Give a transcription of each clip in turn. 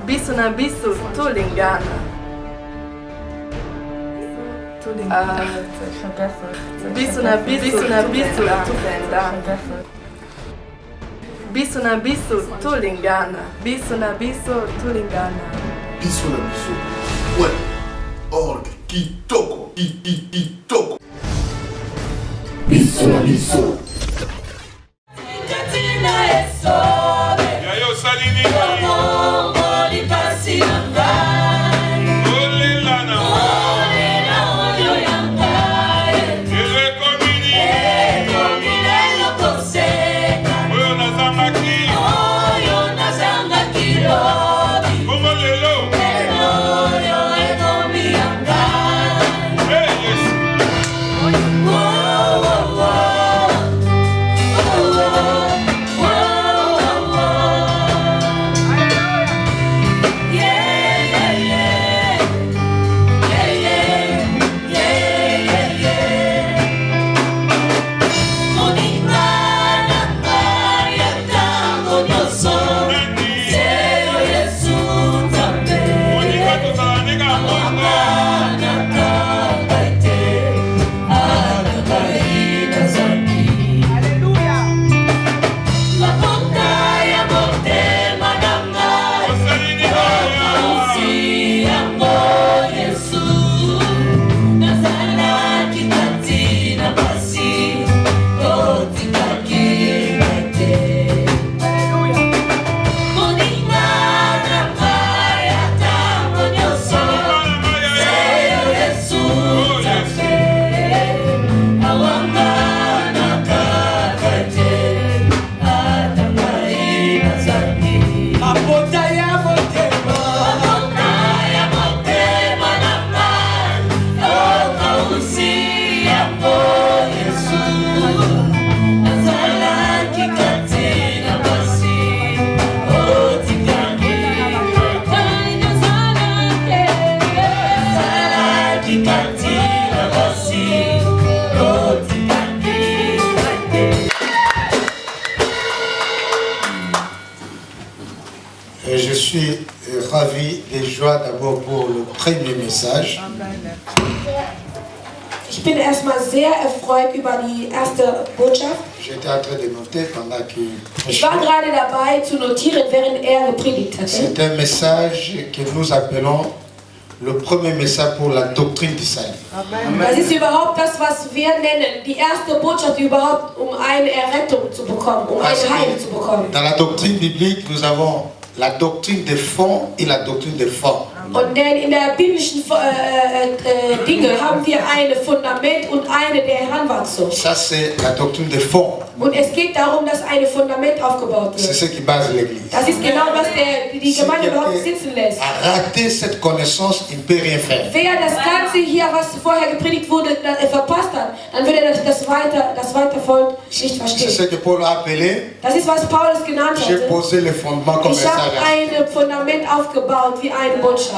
Biso na biso tulingana. Biso na biso tupendana. Biso na biso tulingana. Biso na biso tulingana. Biso na biso. Ouais. Orgue kitoko. Kitoko. Biso na biso. Yayo salini. Je suis ravi et joie d'abord pour le premier message. Ich bin erstmal sehr erfreut über die erste Botschaft. J'étais en train de noter pendant qu'il Ich war gerade dabei zu notieren, während er gepredigt hatte. C'est un message que nous appelons le premier message pour la doctrine d'Israël. Das ist überhaupt das, was wir nennen, die erste Botschaft überhaupt, um eine Errettung zu bekommen, um ein Heil zu bekommen. Dans la doctrine biblique, nous avons la doctrine des fonds et la doctrine des formes. Und denn in der biblischen Dinge haben wir ein Fundament und eine der Heranwachsung. Ça, c'est la doctrine des fonds. Und es geht darum, dass ein Fundament aufgebaut C'est wird. ce qui base l'Église. Das ist genau, was die Gemeinde überhaupt sitzen lässt. À rater cette connaissance, il ne peut rien faire. Wer das Ganze hier, was vorher gepredigt wurde, verpasst hat, dann würde das weiter Volk nicht C'est ce verstehen. que Paul a appelé. Das ist, was Paulus genannt J'ai hatte. posé le fondement comme Ich habe message. ein Fundament aufgebaut wie eine Botschaft.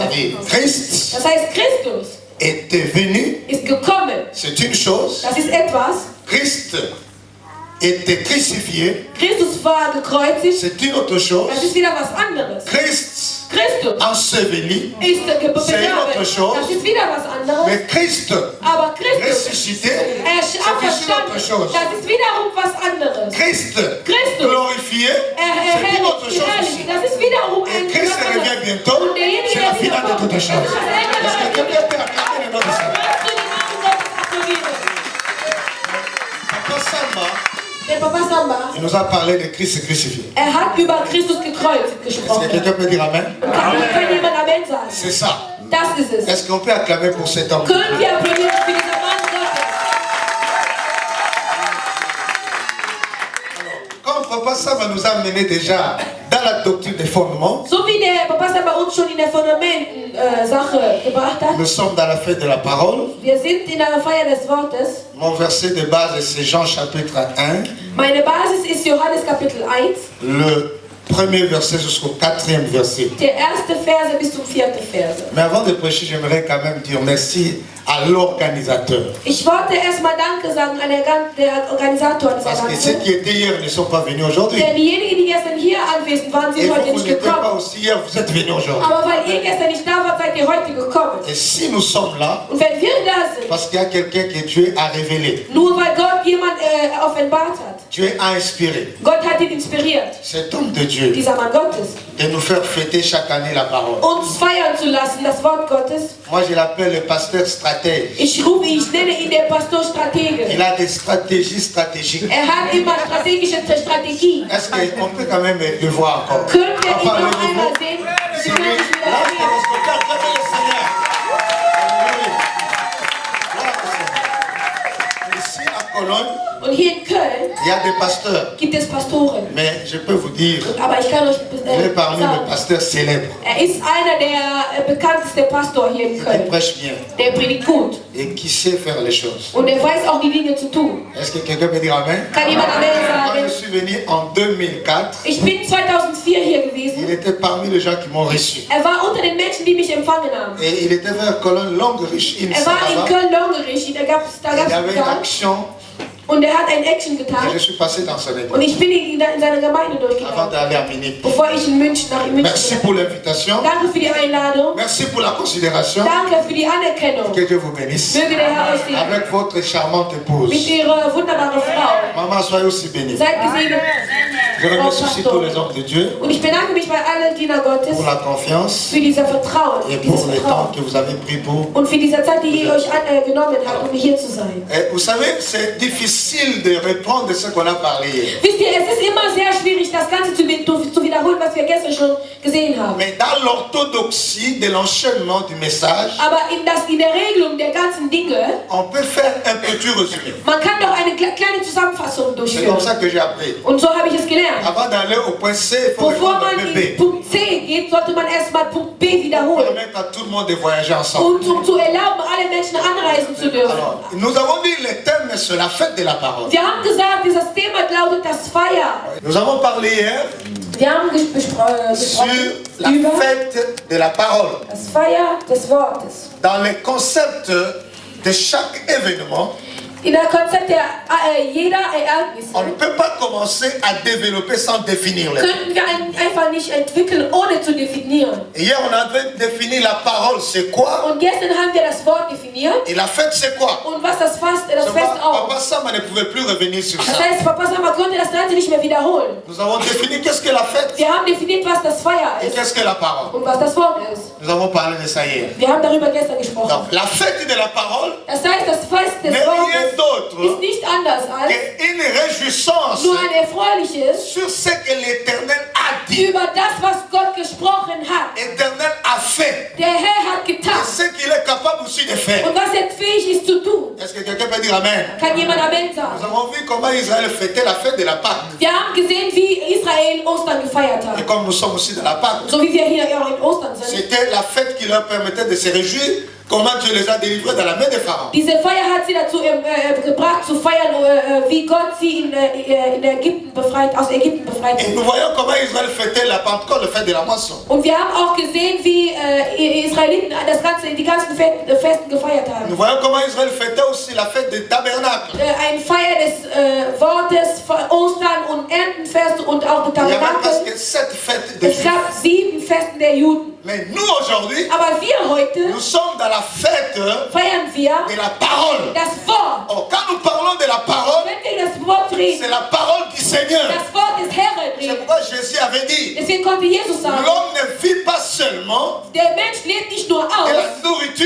Christ Das heißt, Christus était venu, ist gekommen. c'est une chose. Das ist etwas. Christ était crucifié, Christus war gekreuzigt. c'est une autre chose. Das ist wieder was anderes. Christ Christus enseveli, ist begraben. C'est une autre chose. Das ist wieder was anderes. mais Christ Aber Christus, ressuscité, er ist c'est une auferstanden. autre chose. Das ist wiederum was anderes. Christ Christus glorifié, c'est une autre chose aussi. Das ist wiederum Et ein Christ revient bientôt, Und derjenige, c'est la der finale de wiederkommt, toutes choses. das ist das Ende Est-ce que der quelqu'un peut acclamer le nom de ça? Papa Samba, Der Papa Samba, il nous a parlé de Christ crucifié. hat über Christus gekreuzigt Est-ce que gesprochen. quelqu'un peut dire Amen? Kann jemand Amen sagen? C'est ça. Das ist es. Est-ce qu'on peut acclamer pour cet homme? Können wir applaudieren für diesen Mann Gottes? Comme Papa Samba nous a mené déjà dans la doctrine des fondements, So wie der Papa Samba uns schon in der Fundamenten-Sache gebracht hat, nous sommes dans la fête de la parole. wir sind in der Feier des Wortes. Mon verset de base, c'est Jean chapitre 1, Meine Basis ist Johannes Kapitel 1, le premier verset jusqu'au quatrième verset. der erste Verse bis zum vierten Verse. Mais avant de prêcher, j'aimerais quand même dire merci à l'organisateur. Ich wollte erstmal Danke sagen an der Organisator dieser Parce que ceux Ganze. qui étaient hier ne sont pas venus aujourd'hui. Denn diejenigen, die gestern hier anwesend waren, Et sind heute vous, vous nicht n'étiez pas gekommen. aussi hier, vous êtes venus aujourd'hui. Aber weil ihr gestern nicht da wart, seid ihr heute gekommen. Et si nous sommes là, Und wenn wir da sind, parce qu'il y a quelqu'un que Dieu a révélé, nur weil Gott jemand offenbart hat, Dieu a inspiré Gott hat ihn inspiriert, cet homme de Dieu dieser Mann Gottes, de nous faire fêter chaque année la parole. uns feiern zu lassen, das Wort Gottes. Moi, je l'appelle le pasteur stratège. Ich nenne ihn der Pastor Stratege. Il a des stratégies stratégiques. Hat immer strategische Strategien. Est-ce qu'on peut quand même le voir encore? Können wir ihn Parlez noch de einmal vous. sehen? C'est Sie lui. können sich wieder Là, erheben. téléspectateurs, acclamez le Seigneur. Alléluia. Gloire au Seigneur. Ici à Cologne, Und hier in Köln il y a des pasteurs. gibt es Pastoren. Mais je peux vous dire, Aber ich kann euch il est parmi les sagen, pasteurs célèbres. ist einer der bekannteste Pastor hier in Il Köln. prêche bien Der predigt gut. et qui sait faire les choses. Und er weiß auch die Dinge zu tun. Est-ce que quelqu'un peut dire Amen? Kann jemand Amen Moi, je sagen? suis venu en 2004. Ich bin 2004 hier Il gewesen. était parmi les gens qui m'ont reçu. Er war unter den Menschen, die mich empfangen haben. Et il était vers Cologne, Longerich, in Er war in Sahara. Köln-Longerich. Da gab es Il y avait une Plan. action Und er hat ein Action et getan. je suis passé dans son Und église ich bin in seine Gemeinde avant durchgegangen. d'aller à Munich. Bevor ich in München nach München Merci ging. pour l'invitation. Danke für die Einladung. Merci pour la considération. Danke für die Anerkennung. Que Dieu vous bénisse. Möge der Herr euch segnen. Avec votre charmante Mit épouse. ihrer wunderbaren Frau. Maman, soyez aussi bénie. Seid gesegnet. Je remercie aussi tous les hommes de Dieu Und ich bedanke mich bei allen Diener Gottes pour la confiance für dieses Vertrauen. et Dieses pour le temps Vertrauen. que vous avez pris pour. Und für diese Zeit, die ihr euch genommen habt, um hier zu sein. Et vous savez, c'est difficile de répondre de ce qu'on a parlé hier. Wisst ihr, es ist immer sehr schwierig, das Ganze zu wiederholen, was wir gestern schon gesehen haben. Mais dans l'orthodoxie de l'enchaînement du message, Aber in der Regelung der ganzen Dinge, on peut faire un petit résumé. man kann doch eine kleine Zusammenfassung C'est durchführen. comme ça que j'ai appris. Und so habe ich es gelernt. Avant d'aller au point C, il faut Bevor répondre au man bébé. in Punkt C geht, sollte man erstmal Punkt B wiederholen. Permettre à tout le monde de voyager ensemble. Und um zu erlauben, alle Menschen anreisen zu dürfen. Alors, nous avons dit le thème sur la fête de la parole. Wir haben gesagt, dieses Thema lautet das Feier. Nous avons parlé hier Wir haben sur gesprochen la über fête de la parole. das Feier des Wortes. Dans les concepts de chaque événement, In der Konzept jeder Ereignisse on ne peut pas commencer à développer sans définir les. könnten wir einfach nicht entwickeln, ohne zu definieren. Hier, on a défini la parole, c'est quoi? Und gestern haben wir das Wort definiert Et la fête, c'est quoi? und was das Fest auch. Papa Sam ne pouvait plus revenir sur Das ça. heißt, Papa Sama konnte das Ganze nicht mehr wiederholen. Nous avons défini qu'est-ce que la fête Wir haben definiert, was das Feier et ist qu'est-ce que la parole. und was das Wort ist. Nous avons parlé de ça hier. Wir haben darüber gestern gesprochen. Donc, la fête de la parole Das heißt, das Fest des n'est rien Wortes ist d'autre nicht anders als qu'une réjouissance nur ein erfreuliches sur ce que l'Éternel a dit. über das, was Gott gesprochen hat. L'Éternel a fait Der Herr hat et getan ce qu'il est capable aussi de faire. und was er fähig ist zu tun. Est-ce que quelqu'un peut dire Amen? Kann jemand Amen Nous sagen? avons vu comment Israël fêtait la fête de la Pâque. Wir haben gesehen, wie Israel Ostern gefeiert Et hat. comme nous sommes aussi dans la Pâque, So wie wir hier auch in Ostern sind. c'était la fête qui leur permettait de se réjouir comment Dieu les a délivrés dans la main des pharaons. Diese Feier hat sie dazu gebracht, zu feiern, wie Gott sie in Ägypten befreit, aus Ägypten befreit Et hat. nous voyons comment Israël fêtait la Pentecôte, le fête de la moisson. Und wir haben auch gesehen, wie Israeliten die ganzen Festen gefeiert haben. Nous voyons comment Israël fêtait aussi la fête des tabernacles. Ein Feier des Wortes, Ostern und Erntenfest und auch der Il y avait Tabernakel. presque 7 fêtes de Es gab 7 Festen der Juden. Mais nous aujourd'hui, Aber wir heute nous sommes dans la fête feiern wir de la parole. das Wort. Oh, quand nous parlons de la parole, Wenn wir das Wort reden, c'est la parole du Seigneur. das Wort des Herrn C'est reden. pourquoi Jésus avait dit, Deswegen konnte Jesus sagen, l'homme ne vit pas seulement der Mensch lebt nicht nur de aus, la nourriture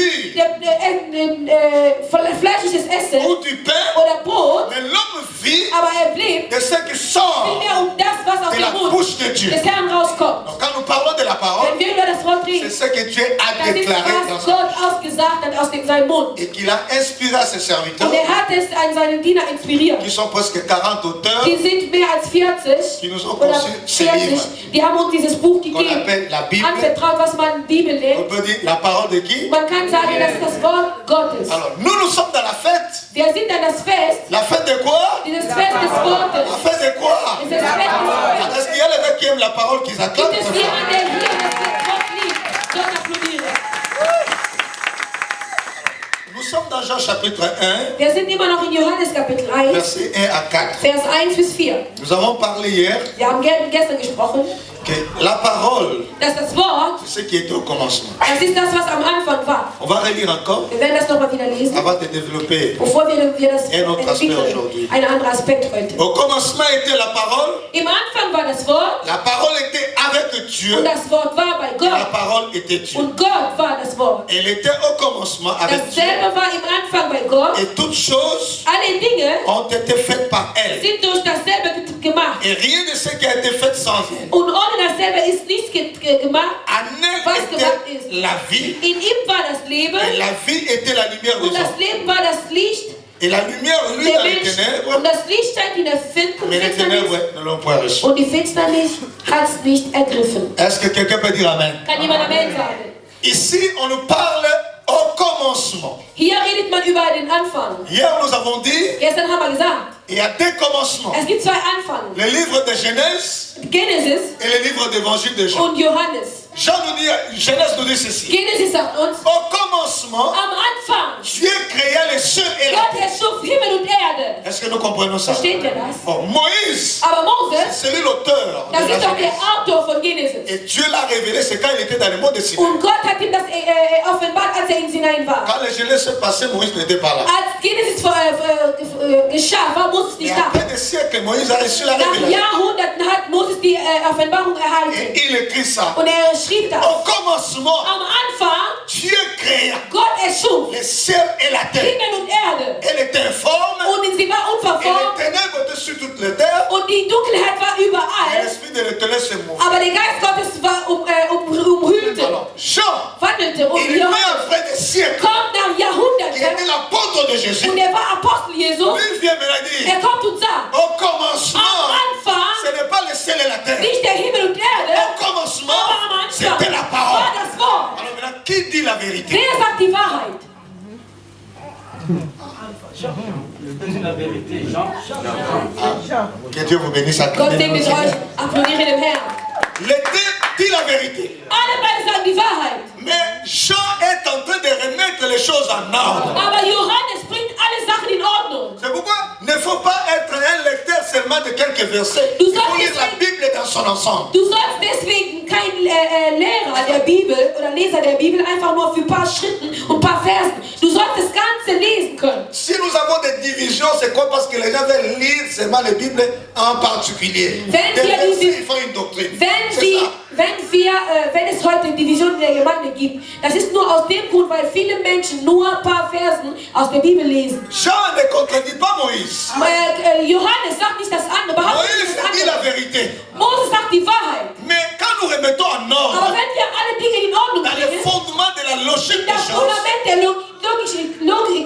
fleischliches Essen ou du pain, oder Brot, mais l'homme vit aber er lebt de ce qui sort vielmehr um das, was aus de la dem Mund bouche de Dieu. des Herrn rauskommt. Donc quand nous parlons de la parole, Wenn wir über das Wort c'est reden, ce que Dieu a das ist, déclaré dans was sa Gott ausgesagt hat aus seinem Mund. et qu'il a inspiré à ses serviteurs, Und er hat es an seine Diener inspiriert. qui sont presque 40 auteurs, Die sind mehr als 40 qui nous ont oder conçu ce 40, livre die haben uns dieses Buch qu'on gegeben, appelle la Bible. anvertraut, was man Bibel On nennt. peut dire la parole de qui? Man kann sagen, das ist das Wort Gottes. Alors, nous sommes dans la fête. Wir sind an das Fest, La fête de quoi? dieses Fest des Wortes. La fête de quoi? Es ist das Fest des Wortes. Est-ce qu'il y a les gars qui aiment la parole, qui acclament? Gibt es jemanden, der hier das Wort liebt? Gott applaudiere. Nous sommes dans Jean chapitre 1, Wir sind immer noch in Johannes Kapitel 1, versets 1 à 4. Vers 1 bis 4. Nous avons parlé hier Wir haben gestern gesprochen, que la parole, dass das Wort, c'est ce qui était au commencement. das ist das, was am Anfang war. On va relire encore Wir werden das nochmal wieder lesen, avant de développer. bevor wir das Un autre aspect entwickeln. aujourd'hui. Ein anderer Aspekt heute. Au commencement était la parole. Im Anfang war das Wort La parole était avec Dieu. und das Wort war bei La Gott parole était Dieu. und Gott war das Wort. Elle était au commencement avec Dieu. Dasselbe war im Anfang bei Gott. Et toutes choses Alle Dinge ont été faites par elle. sind durch dasselbe gemacht. Et rien de ce qui a été fait sans elle. Und ohne dasselbe ist nichts gemacht. En elle Was gemacht était ist. la vie. In ihm war das Leben Et la vie était la lumière des und das hommes. Leben war das Licht Et la lumière, lui, der dans les Mensch. ténèbres, Und das Licht scheint in der mais les ténèbres Finsternis ne l'ont pas reçu. und die Finsternis hat es nicht ergriffen. Est-ce que quelqu'un peut dire Amen? Kann jemand Amen sagen? Ici, on nous parle au commencement. Hier redet man über den Anfang. Hier, nous avons dit, Gestern haben wir gesagt, il y a deux commencements. es gibt zwei Anfang. Le livre de Genèse Genesis et le livre d'évangile de Jean. und Johannes. Genèse nous dit ceci. Genesis sagt uns, Au commencement, am Anfang, Dieu créa les cieux et la Gott terre. erschuf Himmel und Erde. Est-ce que nous comprenons ça? Versteht ihr das? Bon, Moïse, Aber Moses, c'est lui l'auteur de das la ist doch der Genèse. Autor von Genesis. Et Dieu l'a révélé, c'est quand il était dans le monde de Sinaï. Und Gott hat ihm das offenbart, als er in Sinai war. Quand le Genèse s'est passé, Moïse n'était pas là. Als Genesis geschah, war Moses Et nicht da. après des siècles, Moïse a reçu la Nach révélation. Jahrhunderten hat Moses die Offenbarung erhalten. Et il écrit ça. Und er schrieb das. Au commencement, Am Anfang, Dieu créa Gott erschuf les cieux et la terre. Himmel und Erde. Elle était informe Und sie war et unverformt. les ténèbres étaient sur toute la terre. Und die Dunkelheit war Et überall. l'esprit de l'éternel se mouvait. Aber der Geist Gottes war umhüllte, Alors, Jean, wandelte. Und il vient Johannes après des siècles. kommt nach Il Jahrhunderten. était l'apôtre de Jésus. Und er war Apostel Jesu. Lui vient me la dire. Er kommt und sagt, Au commencement, am Anfang, ce n'est pas le ciel et la terre. nicht der Himmel und Erde, Au commencement, aber am Anfang c'était la parole. war das Wort. Alors maintenant, qui dit la vérité? Wer sagt die Wahrheit? La vérité, Jean. Que Dieu vous bénisse à tous. Gott segne euch. Applaudiere dem Herrn. Les deux dit la vérité. Alle beide sagen die Wahrheit. Mais Jean est en train de remettre les choses en ordre. Aber Johannes bringt alle Sachen in Ordnung. C'est pourquoi il ne faut pas être un lecteur seulement de quelques versets. Du Il faut sollst lire la nicht- Bible dans son ensemble. Du sollst deswegen kein Lehrer der Bibel oder Leser der Bibel einfach nur für ein paar Schritten und ein paar Versen. Du sollst das Ganze lesen können. Si nous avons des divisions, c'est quoi? Parce que les gens veulent lire seulement la Bible en particulier. Wenn Des wir versets, diese- ils font une doctrine. Wenn, C'est sie, ça. wenn es heute Divisionen in der Gemeinde gibt, das ist nur aus dem Grund, weil viele Menschen nur ein paar Versen aus der Bibel lesen. Jean ne contredit pas Moïse. Johannes sagt nicht das andere, behauptet nicht Moïse das dit la andere. vérité. Moses sagt die Wahrheit. Mais quand nous remettons en Aber ordre wenn wir alle Dinge in Ordnung dans le bringen, fondement de la logique des das choses, Fundament der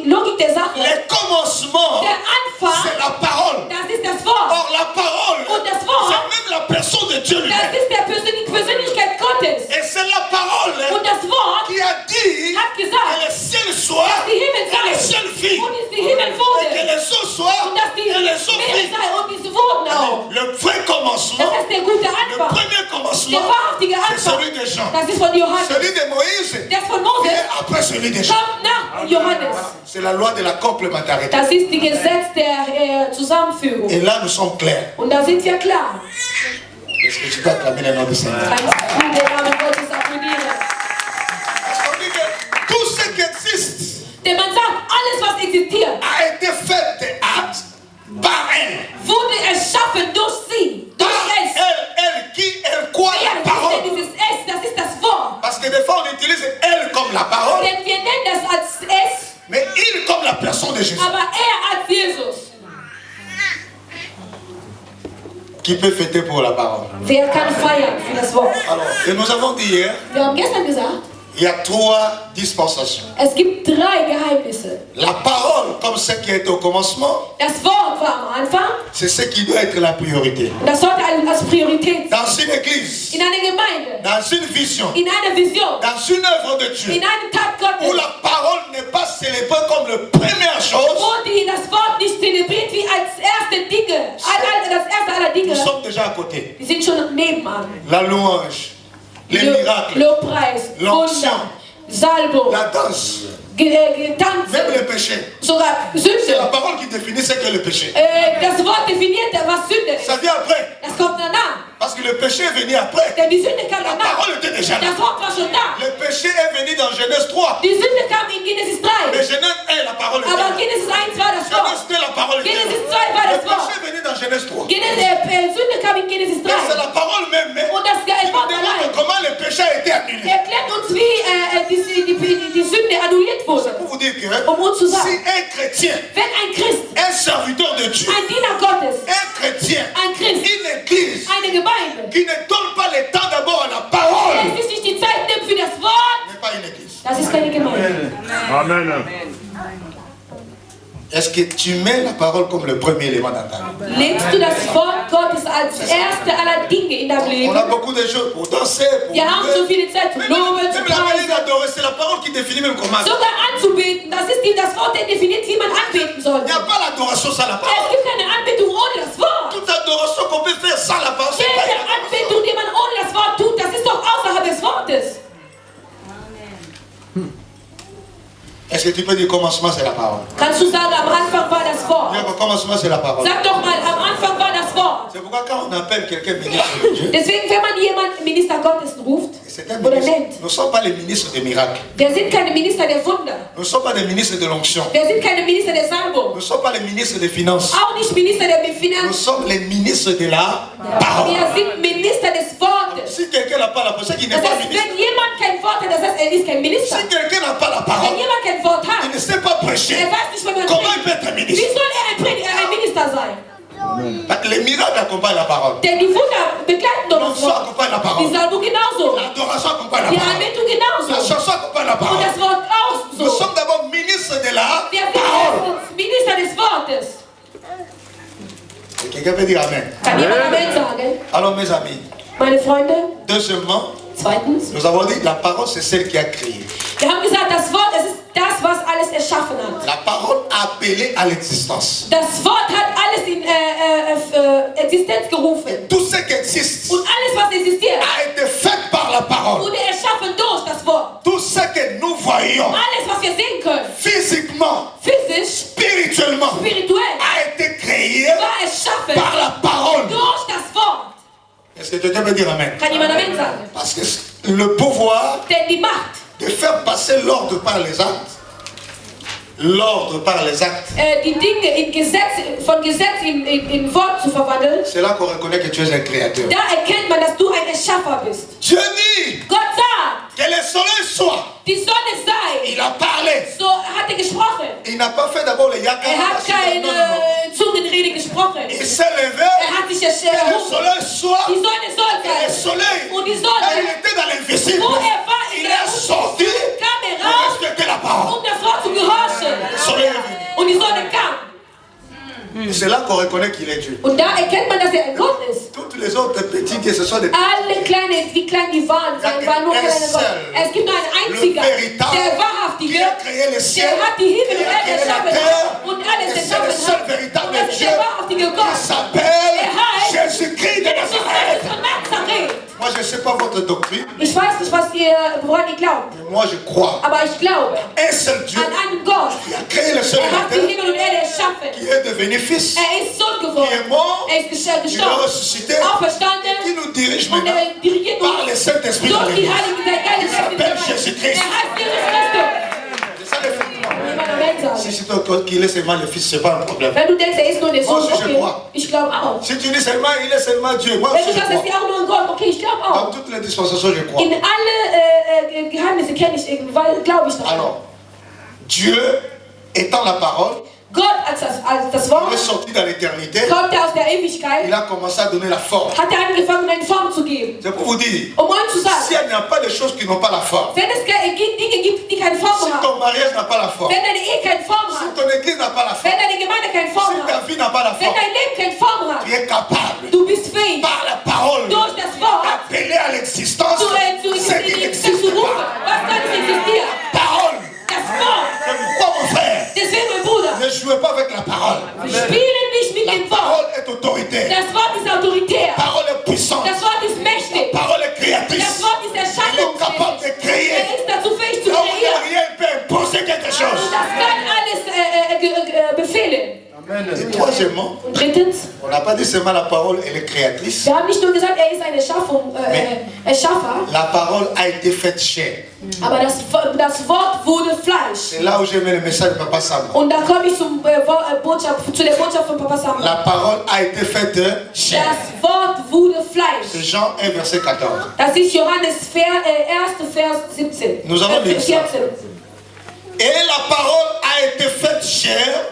Logik der Sache, les commencements, der Anfang, c'est la parole. das ist das Wort. Or, la parole, Und das Wort, c'est même la personne de Dieu das lui-même. ist die Persönlichkeit Gottes. Et c'est la parole Und das Wort qui a dit hat que gesagt, le ciel soit die Himmel et le sei ciel fit. und es die Himmel Et que wurde. les eaux soient Und dass die et les eaux Meere fit. sei und diese wurden auch. Le vrai commencement, Das ist der gute le Anfang. premier Der commencement, wahrhaftige c'est Anfang. celui de Jean. Das ist von Johannes. Celui de Moïse Das von Moses vient après celui de Jean. kommt nach Johannes. C'est la loi de la complémentarité. Das ist die Gesetz der Zusammenführung. Et là, nous sommes clairs. Und da sind wir klar. Est-ce que tu peux acclamer le nom du Seigneur? Kannst du den Namen Gottes applaudieren. Parce qu'on dit que tout ce qui existe Denn man sagt, alles was existiert, a été fait par elle. wurde erschaffen durch sie, Par durch es. elle, qui, elle, quoi, Ja, la das parole. ist dieses Es, das ist das Wort. Parce que des fois, on utilise elle comme la parole, Denn wir nennen das als Es, mais il comme la personne de Jésus. aber als Jesus. Qui peut fêter pour la parole? Wer kann feiern für das Wort? Alors, et nous avons dit hier, Wir haben gestern gesagt, il y a 3 dispensations. es gibt 3 Geheimnisse. La parole, comme ce qui était au commencement, Das Wort war am Anfang c'est ce qui doit être la priorité. und das sollte als Priorität sein. Dans une église, In einer Gemeinde, dans une vision, in einer Vision, dans une œuvre de Dieu, in einem Tat où Gottes, la parole n'est pas célébrée comme la première chose, wo das Wort nicht zelebriert wie als erste Dinge, das erste aller nous Dinge. sommes déjà à côté. Die sind schon nebenan. La louange, les miracles, Lobpreis, l'onction, Wunder, Salbung, la danse, Tanzen, même le péché. sogar C'est Sünde. la parole qui définit ce qu'est le péché. Das Wort definiert, was Sünde ist. Ça vient après. Das kommt danach. Parce que le péché est venu après. Denn die Sünde kam La danach. parole était déjà là. Das Wort war schon da. Le péché est venu dans Genèse 3. Die Sünde kam in Genesis 3. Mais Genèse 1, la parole était Aber là. Genesis 1 war das Wort. Genèse 2, la parole était là. Genesis 2 war Le das Wort. péché est venu dans Genèse 3. Sünde kam in Genesis Et c'est 3. la parole même Und das qui nous Wort démontre allein comment le péché a été annulé. erklärt uns, wie die Sünde annulliert wurde. Pour vous dire que Uns zu si sagen, un chrétien, wenn ein Christ, un serviteur de Dieu, ein Diener Gottes, un chrétien, ein Christ, une église eine Gemeinde, qui ne donne pas le temps d'abord à la parole, der sich nicht die Zeit nimmt für das Wort, n'est pas une église. das ist keine Gemeinde. Amen. Est-ce que tu mets la parole comme le premier élément dans ta vie? Lebst du das Wort Gottes als erste aller Dinge in deinem On Leben? a beaucoup de choses pour danser, pour Wir haben so viele Zeit zu Même loben, zu la manière preisen, d'adorer, c'est la parole qui définit même comment. sogar anzubeten. Das ist das Wort, der definiert, wie man anbeten soll. Il n'y a pas l'adoration sans la Es parole. gibt keine Anbetung ohne das Wort. Toute adoration qu'on peut faire sans la parole, c'est pas Jede une adoration. Anbetung, die man ohne das Wort tut, das ist doch außerhalb des Wortes. Est-ce que tu peux dire commencement c'est la parole? Kannst du sagen, am Anfang war das Wort? Bien, au commencement c'est la parole. Sag doch mal, am Anfang war das Wort. C'est pourquoi quand on appelle quelqu'un ministre de Dieu, Deswegen, wenn man jemanden Minister Gottes ruft c'est un oder ministre. nennt, Nous ne sommes pas les ministres des miracles. wir sind keine Minister der Wunder. Nous ne sommes pas des ministres de l'onction. Wir sind keine Minister der Nous Salbung. ne sommes pas les ministres des finances. Auch nicht Minister der Nous Finanzen. sommes les ministres de la parole. Wir sind Minister des Wortes. Si quelqu'un n'a pas la parole, c'est qu'il n'est Das pas heißt, ministre. wenn jemand kein Wort hat, das heißt, er ist kein Minister. Si quelqu'un n'a pas la Wenn parole, jemand kein Wort il hat, ne sait pas prêcher. er weiß nicht, wie man Comment il predigt. peut être un Wie ministre? soll er ein Minister sein? Les miracles accompagnent la parole. Denn die Wunder begleiten doch das L'onction Wort. accompagne la Die parole. Salbung genauso. L'adoration accompagne la Die parole. Anbetung La genauso. chanson accompagne la Und parole. das Wort auch Nous so. sommes d'abord ministres de la Wir sind parole. erstens Minister des Wortes. Et quelqu'un peut dire Amen. Kann jemand Amen sagen? Alors mes amis, Meine Freunde, deuxièmement, zweitens, nous avons dit la parole c'est celle qui a créé. wir haben gesagt, das Wort, es ist das, was alles erschaffen hat. La parole appelée à l'existence. Das Wort hat alles in Existenz gerufen. Tout ce qui existe Und alles, was existiert, a été fait par la parole. wurde erschaffen durch das Wort. Tout ce que nous voyons Alles, was wir sehen können, physiquement, physisch, spirituellement, spirituell, a été créé war erschaffen par la parole. durch das Wort. Est-ce que quelqu'un peut dire Amen? Kann jemand Amen sagen? Parce que le pouvoir Denn die Macht, de faire passer l'ordre par les actes, l'ordre par les actes, die Dinge in Gesetz, von Gesetz in Wort zu verwandeln, c'est là qu'on reconnaît que tu es un créateur. da erkennt man, dass du ein Erschaffer bist. Dieu dit Gott sagt, que le soleil soit. die Sonne sei. Il a parlé. So hat er gesprochen. Il n'a pas fait d'abord le yaka. Er hat keine Zungenrede gesprochen. Il s'est levé. Er hat sich Que le erhoben. soleil soit. Die Sonne soll Et le sein. soleil. Und die Et il Sonne, était dans l'invisible. wo er war in Il der est sorti kam er pour raus, respecter la parole. um das Wort zu gehorchen. Le soleil est venu. Und die Sonne kam. Et c'est là qu'on reconnaît qu'il est Dieu. Und da erkennt man, dass er ein Gott ist. Toutes les autres petits dieux, ce sont des Alle kleine, wie klein die waren, war nur kleine Gott. Es gibt nur einen einziger, der wahrhaftige, qui a créé le ciel, der hat die Himmel qui und a Erde créé la erschaffen terre. und Et alles c'est le erschaffen seul hat. véritable Und das ist Dieu der wahrhaftige qui Gott. s'appelle Er heißt Jésus-Christ de Jesus Nazareth. Christus von Nazareth. Moi, je ne sais pas votre doctrine, Ich weiß nicht, woran ihr glaubt, mais moi, je crois. aber ich glaube Un seul Dieu an einen Gott. qui a créé le ciel et Er la hat die terre, Himmel und Erde erschaffen. qui est devenu fils, Er ist Sohn qui est geworden. mort, Er ist qui est gestorben, ressuscité, auferstanden qui nous dirige und maintenant er dirigiert par uns le Saint-Esprit dans durch die l'Église. Heilige Geist. Il s'appelle Jésus-Christ. Er heißt Jesus Christus. C'est ça le fait. Jemand Amen sagen. Si c'est toi qu'il est seulement le fils, c'est pas un problème. Wenn du denkst, er ist nur der Sohn, Moi aussi, je okay, crois. ich glaube auch. Si tu dis seulement, il est seulement Dieu, moi Wenn aussi du je sagst, er ist crois. ja auch nur ein Gott, okay, ich glaube Dans auch. toutes les dispensations, je crois. In alle Geheimnisse kenne ich, weil glaube ich daran. Alors, Dieu étant la parole, Gott als das il Wort est sorti dans l'éternité, kommt er aus der Ewigkeit, il a commencé à donner la forme. hat er angefangen, eine Form zu geben. C'est pour vous dire, Um euch zu sagen, s'il n'y a pas de choses qui n'ont pas la forme, wenn es Dinge gibt, die keine Form si haben, ton mariage n'a pas la forme, wenn deine Ehe keine Form si hat, ton église n'a pas la forme, wenn deine Gemeinde keine Form si ta hat, vie n'a pas la wenn forme, dein Leben keine Form hat, tu es capable, du bist fähig, par la parole, durch das Wort d'appeler à l'existence zu ce qui zu n'existe rufen, pas. was gar nicht existiert. Parole. Das Wort. C'est pourquoi, mon frère, Deswegen, mein Bruder, ne jouez pas avec la parole. wir spielen nicht mit La dem Wort. parole est autoritaire. Das Wort ist autoritär. La parole est puissante. Das Wort ist mächtig. La parole est Das créatrice. Wort ist Elle est capable erschaffungsfähig. de créer. Er ist dazu fähig zu Là où Troisièmement, Und drittens, on n'a pas dit seulement la parole, elle est créatrice. wir haben nicht nur gesagt, er ist ein Erschaffer, La parole a été faite chair. aber das Wort wurde Fleisch. C'est là où j'ai mis le message de Papa Samba. Und da komme ich zu der Botschaft von Papa Samba. La parole a été faite chair. Das Wort wurde C'est Fleisch. Jean 1, verset 14. Das ist Johannes 1. Vers 17. Nous allons lire ça. 14. Et la parole a été faite chair.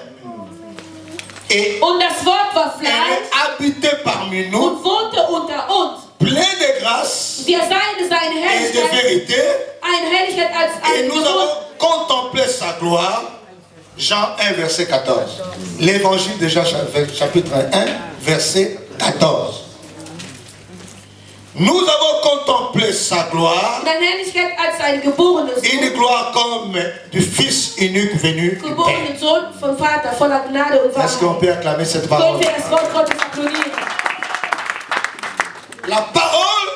Et Und das Wort war elle Fleisch est habitée parmi nous, und wohnte unter uns. plein de grâce Wir seien seine et de Herrlichkeit, vérité. eine Herrlichkeit als Et ein nous avons contemplé sa gloire. Jean 1, verset 14. L'évangile de Jean, chapitre 1, verset 14. Nous avons contemplé sa gloire, Eine Herrlichkeit als ein geborenes une Sohn, gloire comme du Fils unique venu du Père. geborenen Sohn vom Vater, voller Gnade und Est-ce qu'on Wahrheit. peut acclamer cette Können parole? wir das Wort Gottes applaudieren? La parole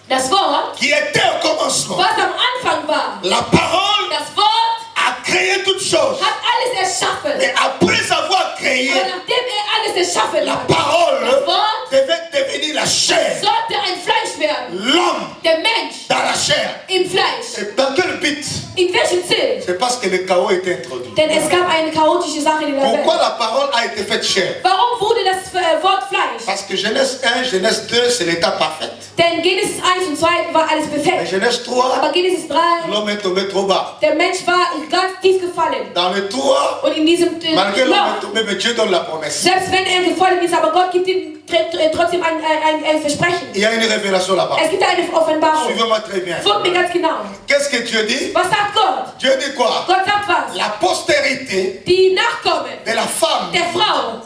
Das Wort, qui était au commencement, was am Anfang war, la parole das Wort a créé toutes choses. hat alles erschaffen. Et après avoir créé, Aber nachdem alles erschaffen la hat, parole das Wort devait devenir la chair. sollte ein Fleisch werden. L'homme Der Mensch dans la chair. im Fleisch. Et dans quel but? In welchem Sinn? C'est parce que le chaos était introduit. Denn es gab eine chaotische Sache in der Pourquoi Welt. la parole a été faite chair? Warum wurde das Wort Fleisch? Parce que Genèse 1, Genèse 2, c'est l'état parfait. Denn Genesis 1 und 2 war alles Mais perfekt. Genèse 3, Aber Genesis 3, l'homme est tombé trop bas. der Mensch war ganz tief gefallen. Dans le 3, Und in diesem malgré l'homme est Loch, tombé, mais Dieu donne la promesse. selbst wenn er gefallen ist, aber Gott gibt ihm trotzdem ein Versprechen. Il y a une révélation là-bas. Es gibt eine Offenbarung. Suivez-moi très bien. Folgt mir ganz genau. Qu'est-ce que Dieu dit? Was sagt Gott? Dieu dit quoi? Gott sagt was? La postérité Die Nachkommen de la femme der Frau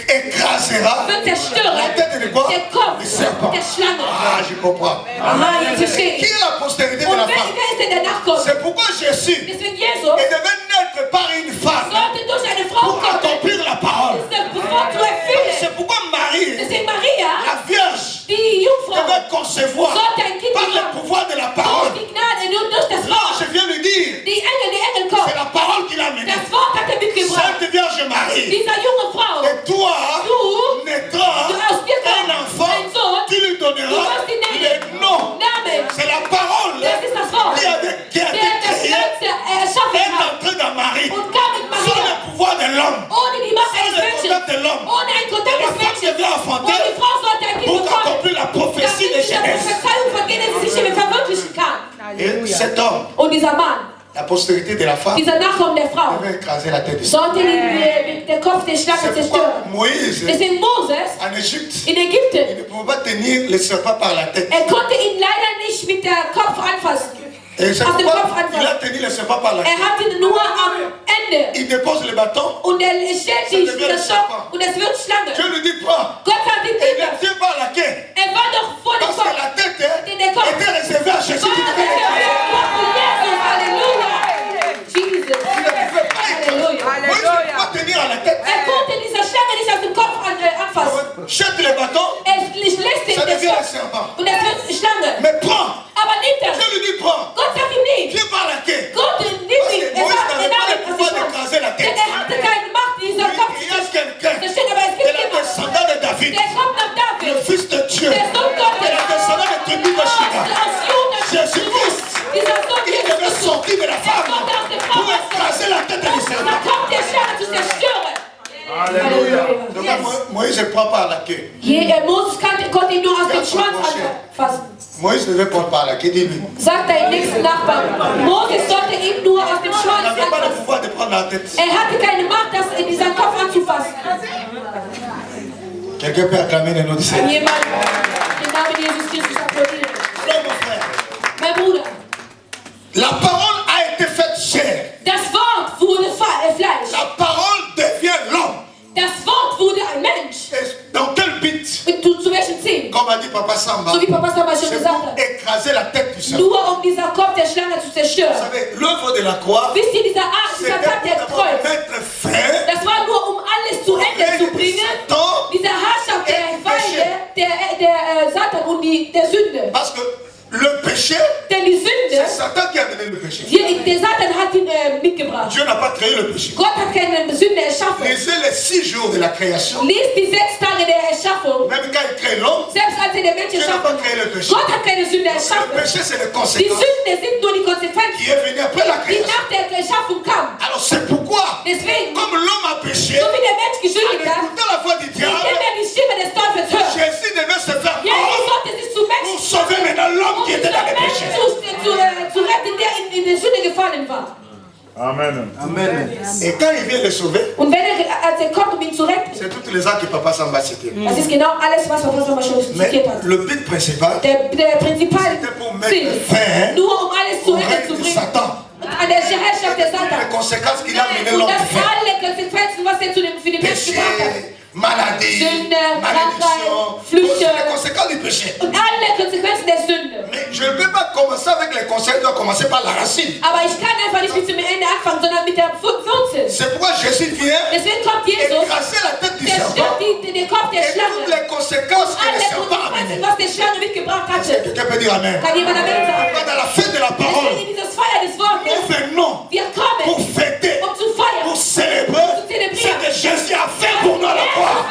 écrasera wird zerstören. la tête de quoi? Der Kopf Du serpent. der Schlange. Ah, je comprends. Aha, jetzt verstehe Qui ich. est la postérité de Und la wer femme? ist denn der Nachkomme? C'est pourquoi Jésus Deswegen Jesus est devait naître par une femme sollte durch eine Frau pour kommen, accomplir la parole. bevor zu erfüllen. C'est pourquoi Marie, Deswegen Maria, la Vierge, die Jungfrau, devait concevoir sollte ein Kind par le bekommen. pouvoir de la Durch parole. die Gnade, nur durch das Là, Wort. je viens de dire, Die Engel c'est kommen. la parole qui l'a mené. Das Wort hat er mitgebracht. Sainte Vierge Marie. Dieser junge Frau, Et toi, du, naîtra aus dir un kommt enfant, ein Sohn, tu lui du donneras wirst ihn nennen. le nom. Namen. C'est la parole Das ist das Wort. qui a été Der das créée, Ganze erschaffen est hat. entrée dans Marie. Und kam mit Sans Maria. le pouvoir de l'homme, Ohne die Macht sans eines le Menschen. contact de l'homme, Ohne ein Kontakt la des femme Menschen. devait Und enfanter die Frau sollte ein Kind pour bekommen. accomplir la prophétie de Damit diese Genèse. Prophezeiung von Genesis sich verwirklichen kann. Et cet homme, Und dieser Mann, la postérité de la femme, dieser Nachkommen der Frau, devait écraser la tête de son. sollte den Kopf der Schlange C'est pourquoi zerstören. Moïse, Deswegen Moses en Égypte, in il Ägypten, ne pouvait pas tenir le serpent par la tête. er konnte ihn leider nicht mit der Kopf anfassen. Et c'est Auf dem pourquoi Kopf il a anfassen. tenu le serpent par la tête. Er hat ihn nur am Ende. Il dépose le bâton. Und er stellt sich das Stock und es wird Schlange. Dieu lui dit prends. Gott hat ihn Et ne nicht. tient pas la quai. Er war doch vor dem Parce que Kopf. la tête était Kopf. réservée à Jésus qui devait Jesus, l'écraser. Halleluja. Jesus, Il ne pouvait pas écraser. Halleluja. Moïse ne pouvait pas tenir à la tête. Er konnte dieser Schlange nicht auf dem Kopf anfassen. Jette le bâton, Er lässt den ça devient un Stock serpent. und es wird Schlange. Mais prends. Aber nimmt er. Dieu lui dit prends. Gott sagt ihm nicht. Viens par la quai. Gott nimmt ihn. Parce que Er Moïse sagt, n'avait er pas le nahm pouvoir ihn. d'écraser la Denn tête. er hatte keine Macht, dieser Kopf Il y zu a quelqu'un, verstehen. Aber es de gibt la jemanden, descendant de David, der kommt nach le David. fils de Dieu, Der Sohn de Gottes. la descendant de tribu de Juda. Aus Judas. Jésus-Christ, Dieser Sohn il devait Jesus. sortir de la femme Er kommt aus der Frau. pour écraser la tête du Da serpent. kommt der Schlange zu zerstören. Halleluja. Donc Moïse ne prend pas à la queue. Moses konnte ihn nur aus dem Schwanz anfassen. Moïse devait prendre par la queue, dis-lui. Sagt dein nächsten Nachbarn. Moses sollte ihn nur aus dem Il Schwanz n'avait pas le anfassen. pouvoir de prendre la tête. Er hatte keine Macht, das in diesen Kopf anzufassen. Quelqu'un peut acclamer le nom du Kann Seigneur. jemand den Namen Jesus Christus applaudieren? Frère, mon frère, Mein Bruder, la parole a été faite chair. das Wort wurde Fleisch. La parole devient l'homme. Das Wort wurde ein Mensch. Et dans quel but? Und zu welchem Ziel? Comme a dit Papa Samba, So wie Papa Samba schon c'est gesagt pour hat. écraser la tête du serpent. Nur um dieser Kopf der Schlange zu Vous zerstören. savez, l'œuvre de la croix, Wisst ihr, dieser c'était Tag der pour d'abord Kreuz, mettre fin das war nur um alles zu Ende zu bringen. Satan, Diese Herrschaft der Feinde, der Satan und der Sünde. parce que Le péché, Denn die c'est Sünde, Satan qui a donné le péché. der Satan hat ihn mitgebracht. Dieu n'a pas créé le péché. Gott hat keine Sünde erschaffen. Lisez les 6 jours de la création. Lies die 6 Tage der Erschaffung. Même quand il crée l'homme, Selbst als den Menschen Dieu n'a pas erschaffen, créé le péché. Gott hat keine Sünde Le erschaffen. péché, c'est les Die conséquences Sünde sind nur die Konsequenzen, qui est venu après la die création. nach der Erschaffung kamen. Alors c'est pourquoi, Deswegen, comme l'homme a péché, so wie der Mensch en gesündigt hat, écoutant la voix du indem diable, er die Stimme des Teufels hört, Jésus devait se faire Jesus mort sollte sich zu pour Menschen sauver maintenant l'homme qui était dans le péché. zu retten, der in der Sünde gefallen war. Amen. Et quand il vient le sauver, Und wenn als kommt, um ihn zu retten, c'est toutes les actes que Papa Samba citait. das ist genau alles, was Papa Samba schon Mais zitiert hat. le but principal, Der Prinzipal c'était pour mettre Ziel, fin nur um alles zu au Ende règne zu de bringen, Satan. an der Herrschaft der Les Satan. conséquences qu'il a mené Und l'homme das à faire. alle Konsequenzen, was er für den Menschen gebracht hat. Péché, maladie, Sünde, malédiction, Krankheit, Flüche. c'est les conséquences du péché. Und alle Konsequenzen der Sünde. Mais je ne peux pas commencer avec les conséquences, je dois commencer par la racine. Aber ich kann einfach nicht mit dem Ende anfangen, sondern mit der Wurzel. C'est pourquoi Jésus vient Deswegen kommt Jesus, écraser la tête du der serpent stört den Kopf der et toutes Schlange. les conséquences que le Alle serpent a Konsequenzen, menées. was der Schlange mitgebracht hatte. Quelqu'un peut dire Amen. Kann jemand Amen sagen? Dans la fête de la Deswegen parole, in dieses Feier des nous Wortes, venons wir kommen, pour fêter, um zu feiern, pour célébrer ce que Jésus a fait pour nous à la croix.